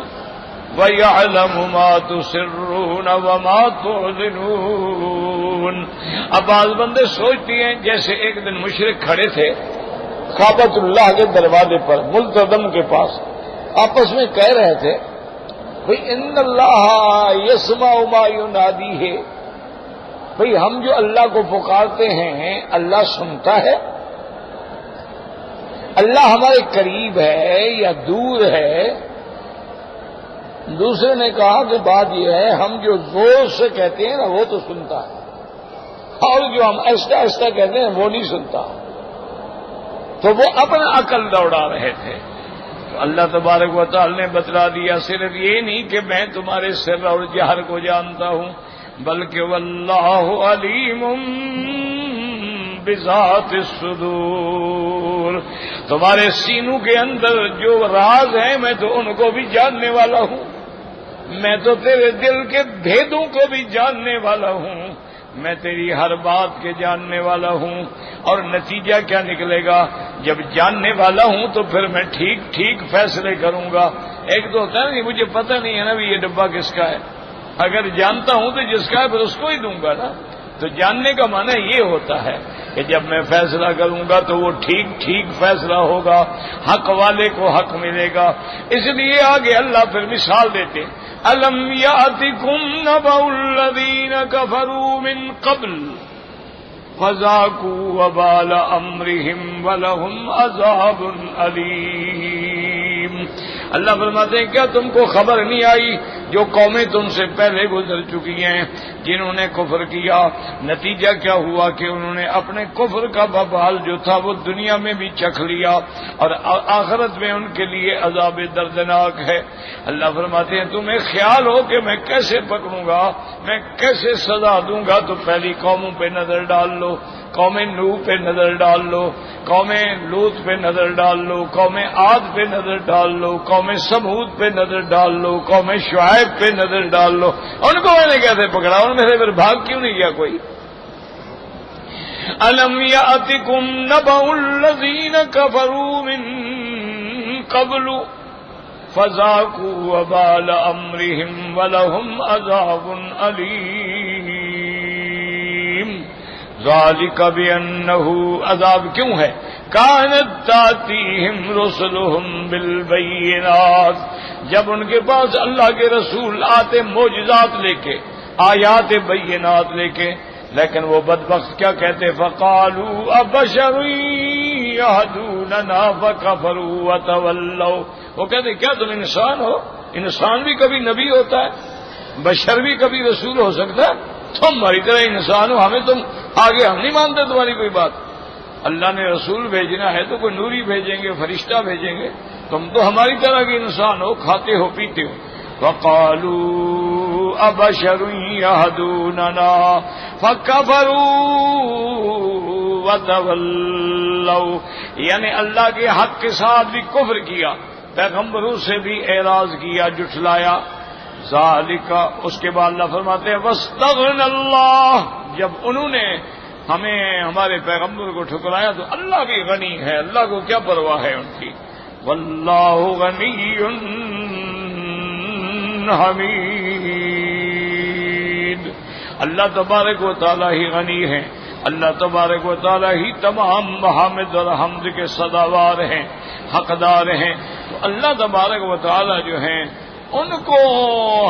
وَيَعْلَمُ مَا تُسِرُّونَ وَمَا تُعْلِنُونَ۔ اب بعض بندے سوچتی ہیں جیسے ایک دن مشرک کھڑے تھے کعبۃ اللہ کے دروازے پر ملتزم کے پاس، آپس میں کہہ رہے تھے بھئی ان اللہ یسمع ما ینادی ہے، بھئی ہم جو اللہ کو پکارتے ہیں اللہ سنتا ہے، اللہ ہمارے قریب ہے یا دور ہے؟ دوسرے نے کہا کہ بات یہ ہے ہم جو زور سے کہتے ہیں نا وہ تو سنتا ہے، اور جو ہم ایسا ایسا کہتے ہیں وہ نہیں سنتا۔ تو وہ اپنا عقل دوڑا رہے تھے۔ تو اللہ تبارک و تعالی نے بتلا دیا صرف یہ نہیں کہ میں تمہارے سر اور جہر کو جانتا ہوں، بلکہ واللہ علیم بذات الصدور، تمہارے سینوں کے اندر جو راز ہیں میں تو ان کو بھی جاننے والا ہوں، میں تو تیرے دل کے بھیدوں کو بھی جاننے والا ہوں، میں تیری ہر بات کے جاننے والا ہوں۔ اور نتیجہ کیا نکلے گا؟ جب جاننے والا ہوں تو پھر میں ٹھیک ٹھیک فیصلے کروں گا۔ ایک تو ہوتا ہے نا مجھے پتہ نہیں ہے نا بھی یہ ڈبہ کس کا ہے، اگر جانتا ہوں تو جس کا ہے پھر اس کو ہی دوں گا نا۔ تو جاننے کا معنی یہ ہوتا ہے کہ جب میں فیصلہ کروں گا تو وہ ٹھیک ٹھیک فیصلہ ہوگا، حق والے کو حق ملے گا۔ اس لیے آگے اللہ پھر مثال دیتے، الم یاتکم نبأ الذین کفروا من قبل فذاقوا وبال امرهم ولهم عذاب علیم۔ اللہ فرماتے ہیں کیا تم کو خبر نہیں آئی جو قومیں تم سے پہلے گزر چکی ہیں جنہوں نے کفر کیا، نتیجہ کیا ہوا کہ انہوں نے اپنے کفر کا وبال جو تھا وہ دنیا میں بھی چکھ لیا اور آخرت میں ان کے لیے عذاب دردناک ہے۔ اللہ فرماتے ہیں تمہیں خیال ہو کہ میں کیسے پکڑوں گا، میں کیسے سزا دوں گا، تو پہلی قوموں پہ نظر ڈال لو، قوم نوح پہ نظر ڈال لو، قوم لوط پہ نظر ڈال لو، قوم عاد پہ نظر ڈال لو، قوم سمود پہ نظر ڈال لو، قوم شعیب پہ نظر ڈال لو، ان کو میں نے کیسے پکڑا، ان میں سے پھر بھاگ کیوں نہیں گیا کوئی؟ الم یاتکم نبأ الذین کفروا من قبل فذاقوا وبال امرهم ولهم عذاب علیم۔ ذالک بأنہ، عذاب کیوں ہے؟ کانت تاتیہم رسلہم بالبینات، جب ان کے پاس اللہ کے رسول آتے معجزات لے کے، آیات بینات لے کے، لیکن وہ بدبخت کیا کہتے؟ فقالوا ابشر یہدوننا فکفروا وتولوا، وہ کہتے کیا تم انسان ہو؟ انسان بھی کبھی نبی ہوتا ہے، بشر بھی کبھی رسول ہو سکتا ہے؟ تم ہماری طرح انسان ہو، ہمیں تم آگے ہم نہیں مانتے تمہاری کوئی بات۔ اللہ نے رسول بھیجنا ہے تو کوئی نوری بھیجیں گے، فرشتہ بھیجیں گے، تم تو ہماری طرح کے انسان ہو، کھاتے ہو پیتے ہو۔ وقالوا ابشر یہدوننا فکفروا وتولوا، یعنی اللہ کے حق کے ساتھ بھی کفر کیا، پیغمبروں سے بھی اعراض کیا، جھٹلایا۔ ذالک، اس کے بعد اللہ فرماتے ہیں واستغنى اللہ، جب انہوں نے ہمارے پیغمبر کو ٹھکرایا تو اللہ بھی غنی ہے، اللہ کو کیا پرواہ ہے ان کی۔ واللہ غنی حمید، اللہ تبارک و تعالی ہی غنی ہے، اللہ تبارک و تعالی ہی تمام محامد اور حمد کے سزاوار ہیں، حقدار ہیں۔ تو اللہ تبارک و تعالی جو ہیں ان کو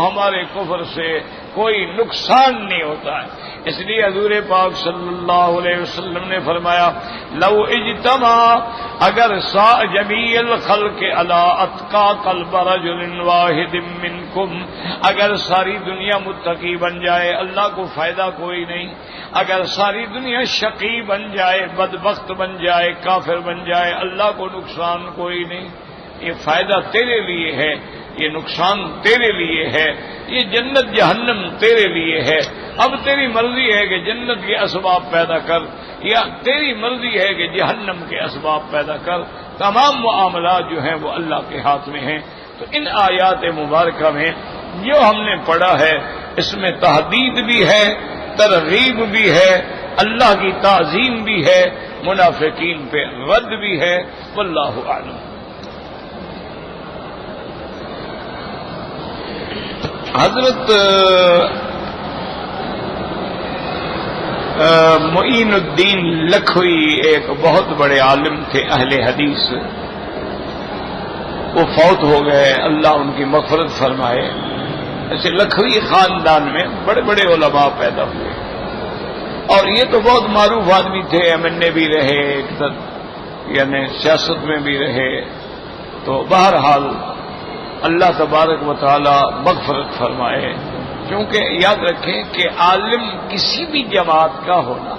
ہمارے کفر سے کوئی نقصان نہیں ہوتا ہے۔ اس لیے حضور پاک صلی اللہ علیہ وسلم نے فرمایا لو اجتمع، اگر جمیع الخلق علی اتقى قلب رجل واحد منکم، اگر ساری دنیا متقی بن جائے اللہ کو فائدہ کوئی نہیں، اگر ساری دنیا شقی بن جائے، بدبخت بن جائے، کافر بن جائے، اللہ کو نقصان کوئی نہیں۔ یہ فائدہ تیرے لیے ہے، یہ نقصان تیرے لیے ہے، یہ جنت جہنم تیرے لیے ہے۔ اب تیری مرضی ہے کہ جنت کے اسباب پیدا کر یا تیری مرضی ہے کہ جہنم کے اسباب پیدا کر، تمام معاملات جو ہیں وہ اللہ کے ہاتھ میں ہیں۔ تو ان آیات مبارکہ میں جو ہم نے پڑھا ہے اس میں تحدید بھی ہے، ترغیب بھی ہے، اللہ کی تعظیم بھی ہے، منافقین پہ رد بھی ہے، واللہ اعلم۔ حضرت معین الدین لکھوی ایک بہت بڑے عالم تھے اہل حدیث، وہ فوت ہو گئے، اللہ ان کی مغفرت فرمائے۔ ایسے لکھوی خاندان میں بڑے بڑے علماء پیدا ہوئے، اور یہ تو بہت معروف آدمی تھے، MNA بھی رہے، یعنی سیاست میں بھی رہے۔ تو بہرحال اللہ تبارک و تعالی مغفرت فرمائے، کیونکہ یاد رکھیں کہ عالم کسی بھی جماعت کا ہونا،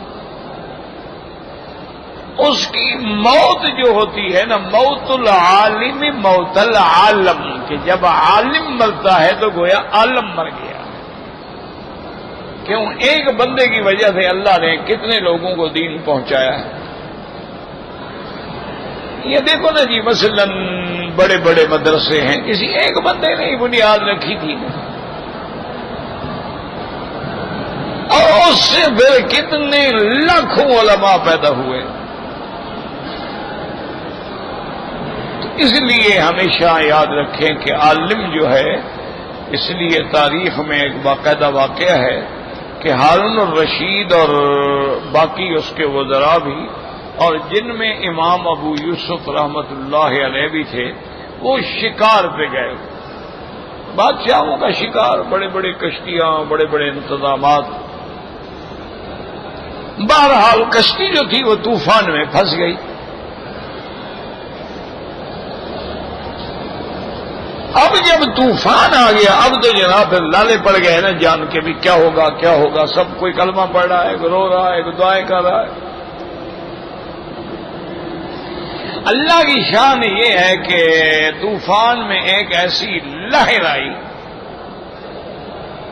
اس کی موت جو ہوتی ہے نا، موت العالم موت العالم، کہ جب عالم مرتا ہے تو گویا عالم مر گیا۔ کیوں؟ ایک بندے کی وجہ سے اللہ نے کتنے لوگوں کو دین پہنچایا ہے۔ یہ دیکھو نا جی، مثلا بڑے بڑے مدرسے ہیں، کسی ایک بندے نے ہی بنیاد رکھی تھی، اور اس سے پھر کتنے لاکھوں علماء پیدا ہوئے۔ تو اس لیے ہمیشہ یاد رکھیں کہ عالم جو ہے، اس لیے تاریخ میں ایک باقاعدہ واقعہ ہے کہ ہارون الرشید اور باقی اس کے وزراء بھی، اور جن میں امام ابو یوسف رحمت اللہ علیہ بھی تھے، وہ شکار پہ گئے، بادشاہوں کا شکار، بڑے بڑے کشتیاں، بڑے بڑے انتظامات۔ بہرحال کشتی جو تھی وہ طوفان میں پھنس گئی۔ اب جب طوفان آ گیا، اب تو جناب پھر لالے پڑ گئے نا جان کے بھی کیا ہوگا کیا ہوگا، سب کوئی کلمہ پڑھ رہا ہے، رو رہا ہے، دعائیں کر رہا ہے۔ اللہ کی شان یہ ہے کہ طوفان میں ایک ایسی لہر آئی،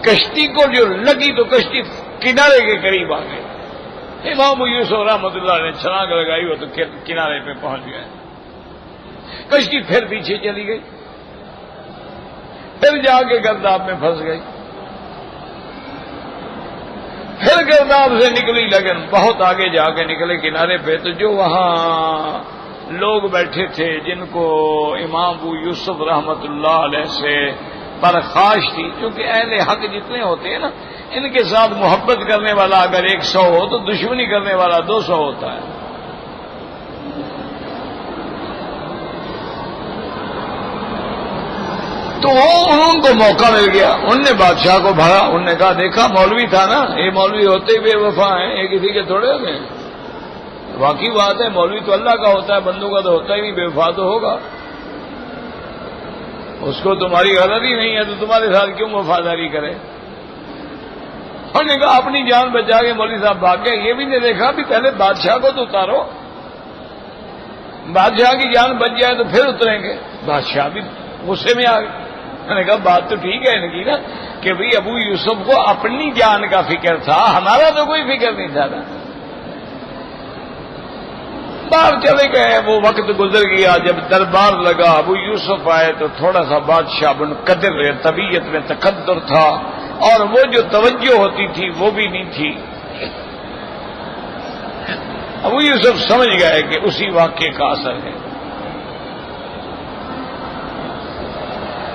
کشتی کو جو لگی تو کشتی کنارے کے قریب آ گئی۔ امام یوسف رحمۃ اللہ نے چھلانگ لگائی وہ تو کنارے پہ پہنچ گئے، کشتی پھر پیچھے چلی گئی، پھر جا کے گرداب میں پھنس گئی، پھر گرداب سے نکلی لیکن بہت آگے جا کے نکلے کنارے پہ، تو جو وہاں لوگ بیٹھے تھے جن کو امام ابو یوسف رحمت اللہ علیہ سے پرخاش تھی، کیونکہ اہل حق جتنے ہوتے ہیں نا، ان کے ساتھ محبت کرنے والا اگر 100 ہو تو دشمنی کرنے والا 200 ہوتا ہے۔ تو ان کو موقع مل گیا، ان نے بادشاہ کو بھرا، انہوں نے کہا دیکھا مولوی تھا نا، یہ مولوی ہوتے ہی بے وفا ہیں، یہ کسی کے تھوڑے ہوتے ہیں۔ واقعی بات ہے، مولوی تو اللہ کا ہوتا ہے، بندوں کا تو ہوتا ہی نہیں، بے وفا تو ہوگا، اس کو تمہاری غلط ہی نہیں ہے تو تمہارے ساتھ کیوں وفاداری کرے؟ انہوں نے کہا اپنی جان بچا کے مولوی صاحب بھاگ گئے، یہ بھی نہیں دیکھا بھی پہلے بادشاہ کو تو اتارو، بادشاہ کی جان بچ جائے تو پھر اتریں گے۔ بادشاہ بھی غصے میں آ گئے، انہوں نے کہا بات تو ٹھیک ہے ان کی نا کہ بھئی ابو یوسف کو اپنی جان کا فکر تھا، ہمارا تو کوئی فکر نہیں تھا نا۔ باہر چلے گئے، وہ وقت گزر گیا، جب دربار لگا ابو یوسف آئے تو تھوڑا سا بادشاہ منقدر طبیعت میں تقدر تھا، اور وہ جو توجہ ہوتی تھی وہ بھی نہیں تھی۔ ابو یوسف سمجھ گئے کہ اسی واقعے کا اثر ہے۔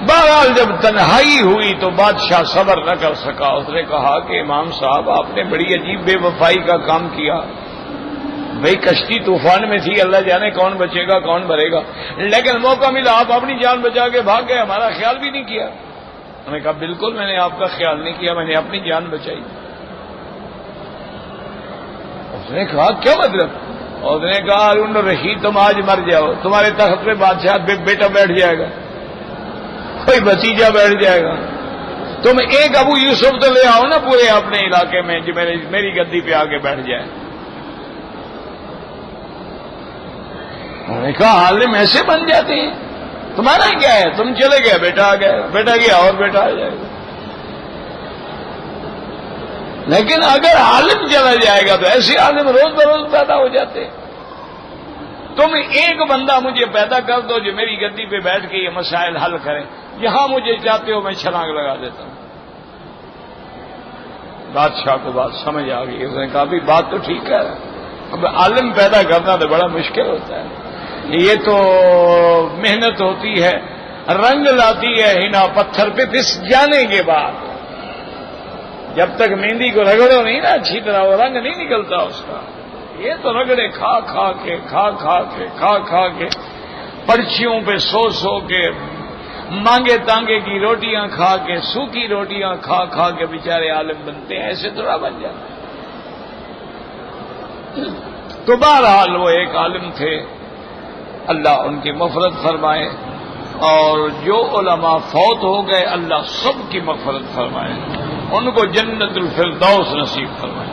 بہرحال جب تنہائی ہوئی تو بادشاہ صبر نہ کر سکا، اس نے کہا کہ امام صاحب آپ نے بڑی عجیب بے وفائی کا کام کیا، بھئی کشتی طوفان میں تھی، اللہ جانے کون بچے گا کون مرے گا، لیکن موقع ملا آپ اپنی جان بچا کے بھاگ گئے، ہمارا خیال بھی نہیں کیا۔ میں نے کہا بالکل میں نے آپ کا خیال نہیں کیا، میں نے اپنی جان بچائی۔ اس نے کہا کیا مطلب؟ اس نے کہا ہارون الرشید تم آج مر جاؤ، تمہارے تخت پہ بادشاہ بیٹا بیٹھ جائے گا، کوئی بھتیجا بیٹھ جائے گا، تم ایک ابو یوسف تو لے آؤ نا پورے اپنے علاقے میں جو میری گدی پہ آگے بیٹھ جائے۔ انہوں نے کہا عالم ایسے بن جاتے ہیں، تمہارا کیا ہے، تم چلے گئے بیٹا آ گیا، بیٹا گیا اور بیٹا آ جائے گا، لیکن اگر عالم چلا جائے گا تو ایسے عالم روز بروز پیدا ہو جاتے ہیں۔ تم ایک بندہ مجھے پیدا کر دو جو میری گدی پہ بیٹھ کے یہ مسائل حل کرے، یہاں مجھے چاہتے ہو میں چھلانگ لگا دیتا ہوں۔ بادشاہ کو بات سمجھ آ گئی، اس نے کہا بھی بات تو ٹھیک ہے، اب عالم پیدا کرنا تو بڑا مشکل ہوتا ہے، یہ تو محنت ہوتی ہے، رنگ لاتی ہے ہنا پتھر پہ پس جانے کے بعد، جب تک مہندی کو رگڑو نہیں نا اچھی طرح وہ رنگ نہیں نکلتا اس کا، یہ تو رگڑے کھا کھا کے پرچیوں پہ سو کے مانگے تانگے کی روٹیاں کھا کے سوکھی روٹیاں کھا کے بیچارے عالم بنتے ہیں، ایسے تھوڑا بن جاتے ہیں۔ تو بہرحال وہ ایک عالم تھے، اللہ ان کی مغفرت فرمائے، اور جو علماء فوت ہو گئے اللہ سب کی مغفرت فرمائے، ان کو جنت الفردوس نصیب فرمائے،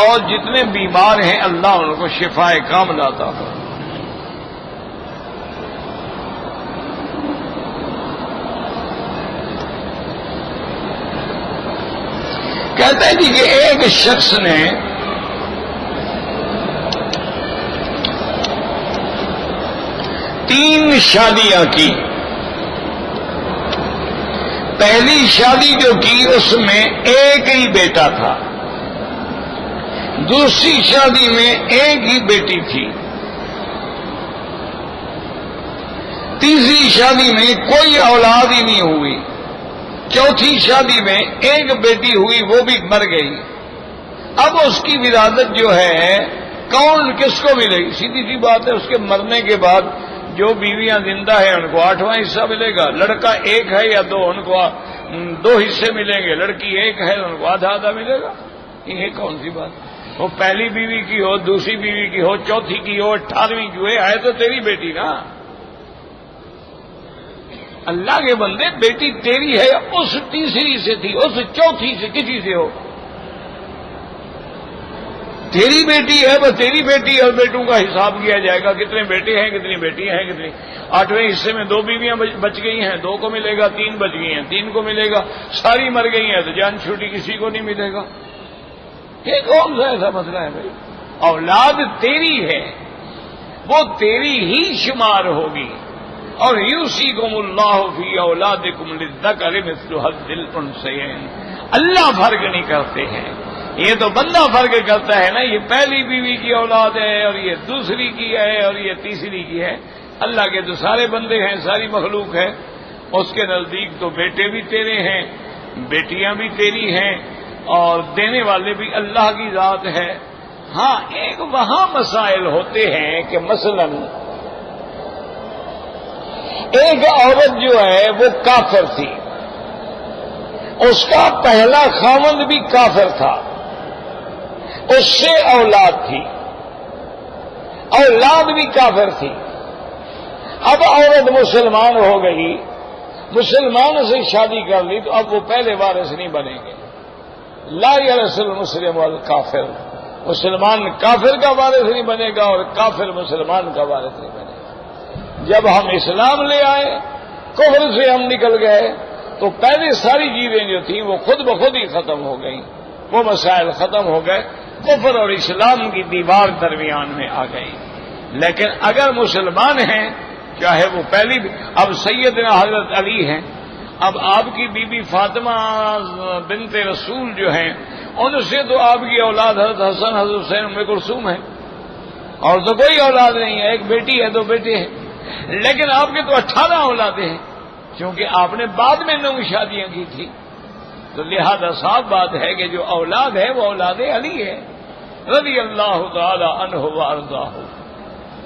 اور جتنے بیمار ہیں اللہ ان کو شفائے کاملہ عطا فرمائے۔ کہتے ہیں جی کہ ایک شخص نے تین شادیاں کی، پہلی شادی جو کی اس میں ایک ہی بیٹا تھا، دوسری شادی میں ایک ہی بیٹی تھی، تیسری شادی میں کوئی اولاد ہی نہیں ہوئی، چوتھی شادی میں ایک بیٹی ہوئی وہ بھی مر گئی۔ اب اس کی ولادت جو ہے کون کس کو ملے گی؟ سیدھی سی بات ہے، اس کے مرنے کے بعد جو بیویاں زندہ ہیں ان کو 8واں حصہ ملے گا، لڑکا ایک ہے یا دو ان کو 2 حصے ملیں گے، لڑکی ایک ہے ان کو آدھا ملے گا۔ یہ کون سی بات؟ وہ پہلی بیوی کی ہو، دوسری بیوی کی ہو، چوتھی کی ہو، 18ویں کی ہو، ہے تو تیری بیٹی نا۔ اللہ کے بندے بیٹی تیری ہے، اس تیسری سے تھی، اس چوتھی سے، کسی سے ہو، تیری بیٹی ہے، بس تیری بیٹی اور بیٹوں کا حساب کیا جائے گا، کتنے بیٹے ہیں کتنی بیٹیاں ہیں کتنی۔ 8ویں حصے میں 2 بیویاں بچ گئی ہیں، 2 کو ملے گا، 3 بچ گئی ہیں 3 کو ملے گا، ساری مر گئی ہیں تو جان چھوٹی کسی کو نہیں ملے گا۔ یہ کون سا ایسا مسئلہ ہے بھائی؟ اولاد تیری ہے، وہ تیری ہی شمار ہوگی، اور یوصیکم اللہ فی اولادکم للذکر مثل حظ الانثیین۔ اللہ فرق نہیں کرتے ہیں، یہ تو بندہ فرق کرتا ہے نا، یہ پہلی بیوی کی اولاد ہے اور یہ دوسری کی ہے اور یہ تیسری کی ہے۔ اللہ کے تو سارے بندے ہیں، ساری مخلوق ہے، اس کے نزدیک تو بیٹے بھی تیرے ہیں، بیٹیاں بھی تیری ہیں، اور دینے والے بھی اللہ کی ذات ہے۔ ہاں ایک وہاں مسائل ہوتے ہیں کہ مثلا ایک عورت جو ہے وہ کافر تھی، اس کا پہلا خاوند بھی کافر تھا، اس سے اولاد تھی، اولاد بھی کافر تھی۔ اب عورت مسلمان ہو گئی، مسلمان سے شادی کر لی تو اب وہ پہلے وارث نہیں بنیں گے۔ لا یرث المسلم والکافر، مسلمان کافر کا وارث نہیں بنے گا اور کافر مسلمان کا وارث نہیں بنے گا۔ جب ہم اسلام لے آئے، کفر سے ہم نکل گئے، تو پہلے ساری چیزیں جو تھیں وہ خود بخود ہی ختم ہو گئیں، وہ مسائل ختم ہو گئے، کفر اور اسلام کی دیوار درمیان میں آ گئی۔ لیکن اگر مسلمان ہیں، چاہے وہ پہلی اب سیدنا حضرت علی ہیں، اب آپ کی بی بی فاطمہ بنت رسول جو ہیں، ان سے تو آپ کی اولاد حضرت حسن حضرت حسین ام کلثوم ہے، اور تو کوئی اولاد نہیں ہے، ایک بیٹی ہے 2 بیٹے ہیں، لیکن آپ کے تو 18 اولادیں ہیں، کیونکہ آپ نے بعد میں 9 شادیاں کی تھی، تو لہذا صاف بات ہے کہ جو اولاد ہے وہ اولاد علی ہے رضی اللہ تعالی عنہ وارضاہ۔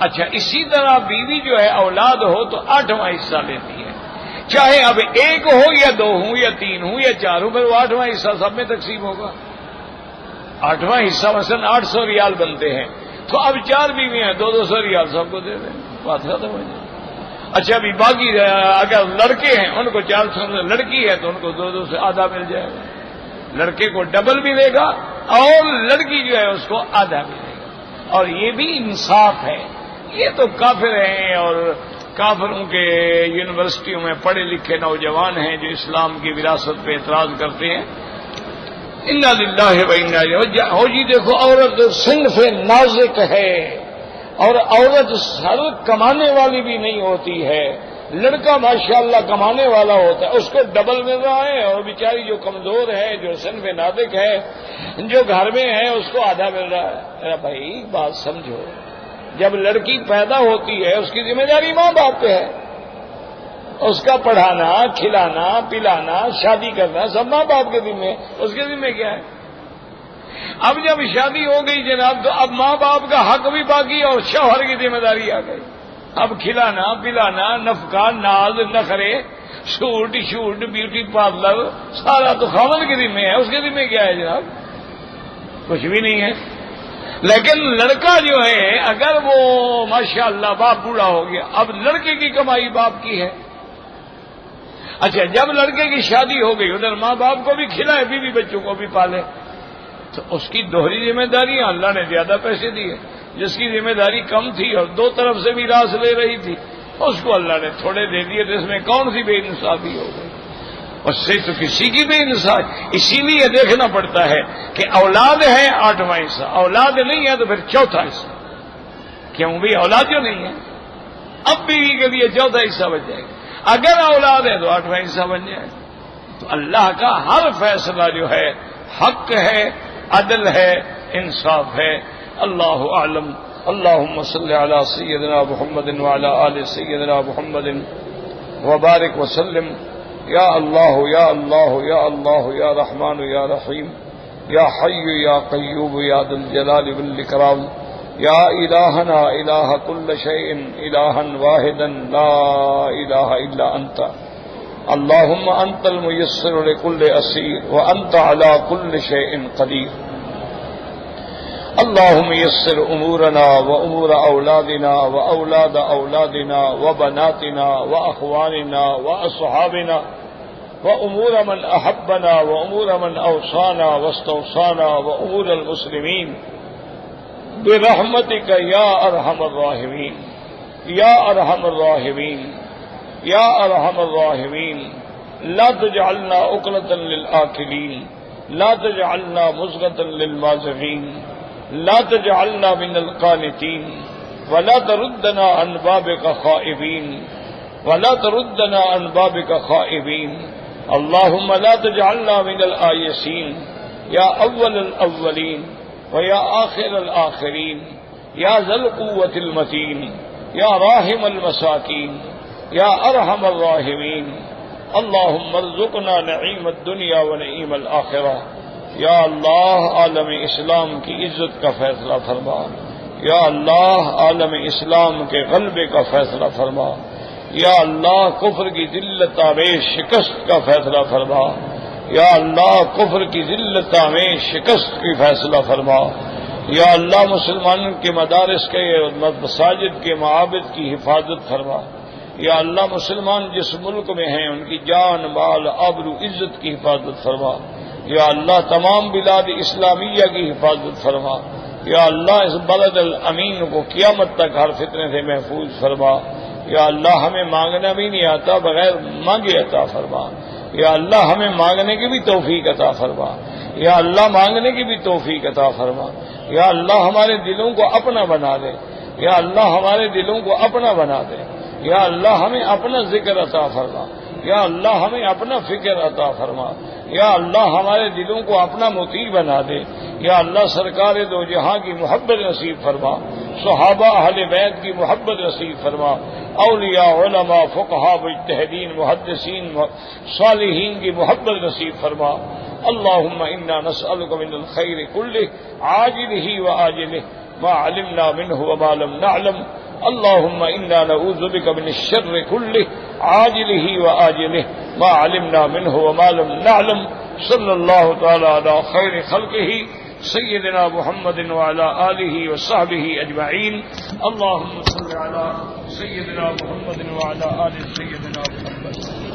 اچھا اسی طرح بیوی جو ہے اولاد ہو تو 8واں حصہ لیتی ہے، چاہے اب 1 ہو یا 2 ہوں یا 3 ہوں یا 4 ہوں، پھر وہ 8واں حصہ سب میں تقسیم ہوگا۔ 8واں حصہ مثلا 800 ریال بنتے ہیں، تو اب 4 بیویاں ہیں، 200 ریال سب کو دے دیں، بات ختم ہو جائے۔ اچھا ابھی باقی اگر لڑکے ہیں ان کو 400، لڑکی ہے تو ان کو 200 سے آدھا مل جائے گا، لڑکے کو ڈبل ملے گا اور لڑکی جو ہے اس کو آدھا ملے گا، اور یہ بھی انصاف ہے۔ یہ تو کافر ہیں اور کافروں کے یونیورسٹیوں میں پڑھے لکھے نوجوان ہیں جو اسلام کی وراثت پہ اعتراض کرتے ہیں۔ انا للہ و انا الیہ راجعون۔ ہو جی دیکھو عورت صنف نازک ہے، اور عورت سر کمانے والی بھی نہیں ہوتی ہے، لڑکا ماشاءاللہ کمانے والا ہوتا ہے، اس کو ڈبل مل رہا ہے، اور بیچاری جو کمزور ہے، جو صنف نادک ہے، جو گھر میں ہے، اس کو آدھا مل رہا ہے۔ ارے بھائی بات سمجھو، جب لڑکی پیدا ہوتی ہے اس کی ذمہ داری ماں باپ پہ ہے، اس کا پڑھانا، کھلانا، پلانا، شادی کرنا سب ماں باپ کے ذمہ ہے، اس کے ذمہ کیا ہے؟ اب جب شادی ہو گئی جناب تو اب ماں باپ کا حق بھی باقی اور شوہر کی ذمہ داری آ گئی۔ اب کھلانا پلانا، نفقہ، ناز، نخرے، سوٹ شوٹ، بیوٹی پارلر سارا تو خاوند کے ذمہ ہے، اس کے ذمہ کیا ہے جناب؟ کچھ بھی نہیں ہے۔ لیکن لڑکا جو ہے اگر وہ ماشاءاللہ باپ بوڑھا ہو گیا، اب لڑکے کی کمائی باپ کی ہے۔ اچھا جب لڑکے کی شادی ہو گئی، ادھر ماں باپ کو بھی کھلائے، بیوی بچوں کو بھی پالے، تو اس کی دوہری ذمہ داری، اللہ نے زیادہ پیسے دیے۔ جس کی ذمہ داری کم تھی اور دو طرف سے بھی راس لے رہی تھی، اس کو اللہ نے تھوڑے دے دیے، تو اس میں کون سی بے انصافی ہو گئی؟ اس سے تو کسی کی بے انصافی۔ اسی لیے دیکھنا پڑتا ہے کہ اولاد ہے 8واں حصہ، اولاد نہیں ہے تو پھر 4تھا حصہ۔ کیوں بھی اولاد جو نہیں ہے، اب بیوی کے لیے 4تھا حصہ بچ جائے گا، اگر اولاد ہے تو 8واں حصہ بن جائے گا۔ تو اللہ کا ہر فیصلہ جو ہے حق ہے، عدل ہے، انصاف ہے۔ اللہ اعلم۔ اللہم صلی علی سیدنا محمد وعلی آل سیدنا محمد وبارک وسلم۔ یا اللہ یا اللہ یا اللہ یا رحمان یا رحیم یا حی یا قیوم یا ذا الجلال والاکرام یا الہنا الہ کل شیء الہا واحدا لا الہ الا انت اللہم انت المیسر لکل اسیر وانت علی کل شیء قدیر۔ اللهم يسر أمورنا وأمور أولادنا وأولاد أولادنا وبناتنا وأخواننا وأصحابنا وأمور من أحبنا وأمور من أوصانا واستوصانا وأمور المسلمين برحمتك يا أرحم الراحمين يا أرحم الراحمين يا أرحم الراحمين۔ لا تجعلنا عقلة للآكلين، لا تجعلنا مزغة للمازغين، لا تجعلنا من القانتين، ولا تردنا عن بابك خائبين، ولا تردنا عن بابك خائبين۔ اللهم لا تجعلنا من الآيسين، يا أول الأولين ويا آخر الآخرين، يا ذا القوة المتين، يا راحم المساكين، يا أرحم الراحمين۔ اللهم ارزقنا نعيم الدنيا ونعيم الآخرة۔ یا اللہ عالم اسلام کی عزت کا فیصلہ فرما، یا اللہ عالم اسلام کے غلبے کا فیصلہ فرما، یا اللہ کفر کی ذلت آمیز شکست کا فیصلہ فرما، یا اللہ کفر کی ذلت آمیز شکست کی فیصلہ فرما، یا اللہ مسلمانوں کے مدارس کے مساجد کے معابد کی حفاظت فرما، یا اللہ مسلمان جس ملک میں ہیں ان کی جان مال آبرو عزت کی حفاظت فرما، یا اللہ تمام بلاد اسلامیہ کی حفاظت فرما، یا اللہ اس بلد الامین کو قیامت تک ہر فتنے سے محفوظ فرما، یا اللہ ہمیں مانگنا بھی نہیں آتا بغیر مانگے عطا فرما، یا اللہ ہمیں مانگنے کی بھی توفیق عطا فرما، یا اللہ مانگنے کی بھی توفیق عطا فرما، یا اللہ ہمارے دلوں کو اپنا بنا دے، یا اللہ ہمارے دلوں کو اپنا بنا دے، یا اللہ ہمیں اپنا ذکر عطا فرما، یا اللہ ہمیں اپنا فکر عطا فرما، یا اللہ ہمارے دلوں کو اپنا مطیع بنا دے، یا اللہ سرکار دو جہاں کی محبت نصیب فرما، صحابہ اہل بیت کی محبت نصیب فرما، اولیاء علماء فقہاء مجتہدین محدثین صالحین کی محبت نصیب فرما۔ اللہم انا نسألک من الخیر کلہ عاجلہ وآجلہ ما علمنا منہ وما لم نعلم۔ اللہم انا نعوذ بک من الشر کلہ عاجلہ وآجلہ ما علمنا منہ وما لم نعلم۔ صلی اللہ تعالی علی خیر خلقہ سیدنا محمد وعلی آلہ وصحبہ اجمعین۔ اللہم صل علی سیدنا محمد وعلی آل سیدنا محمد۔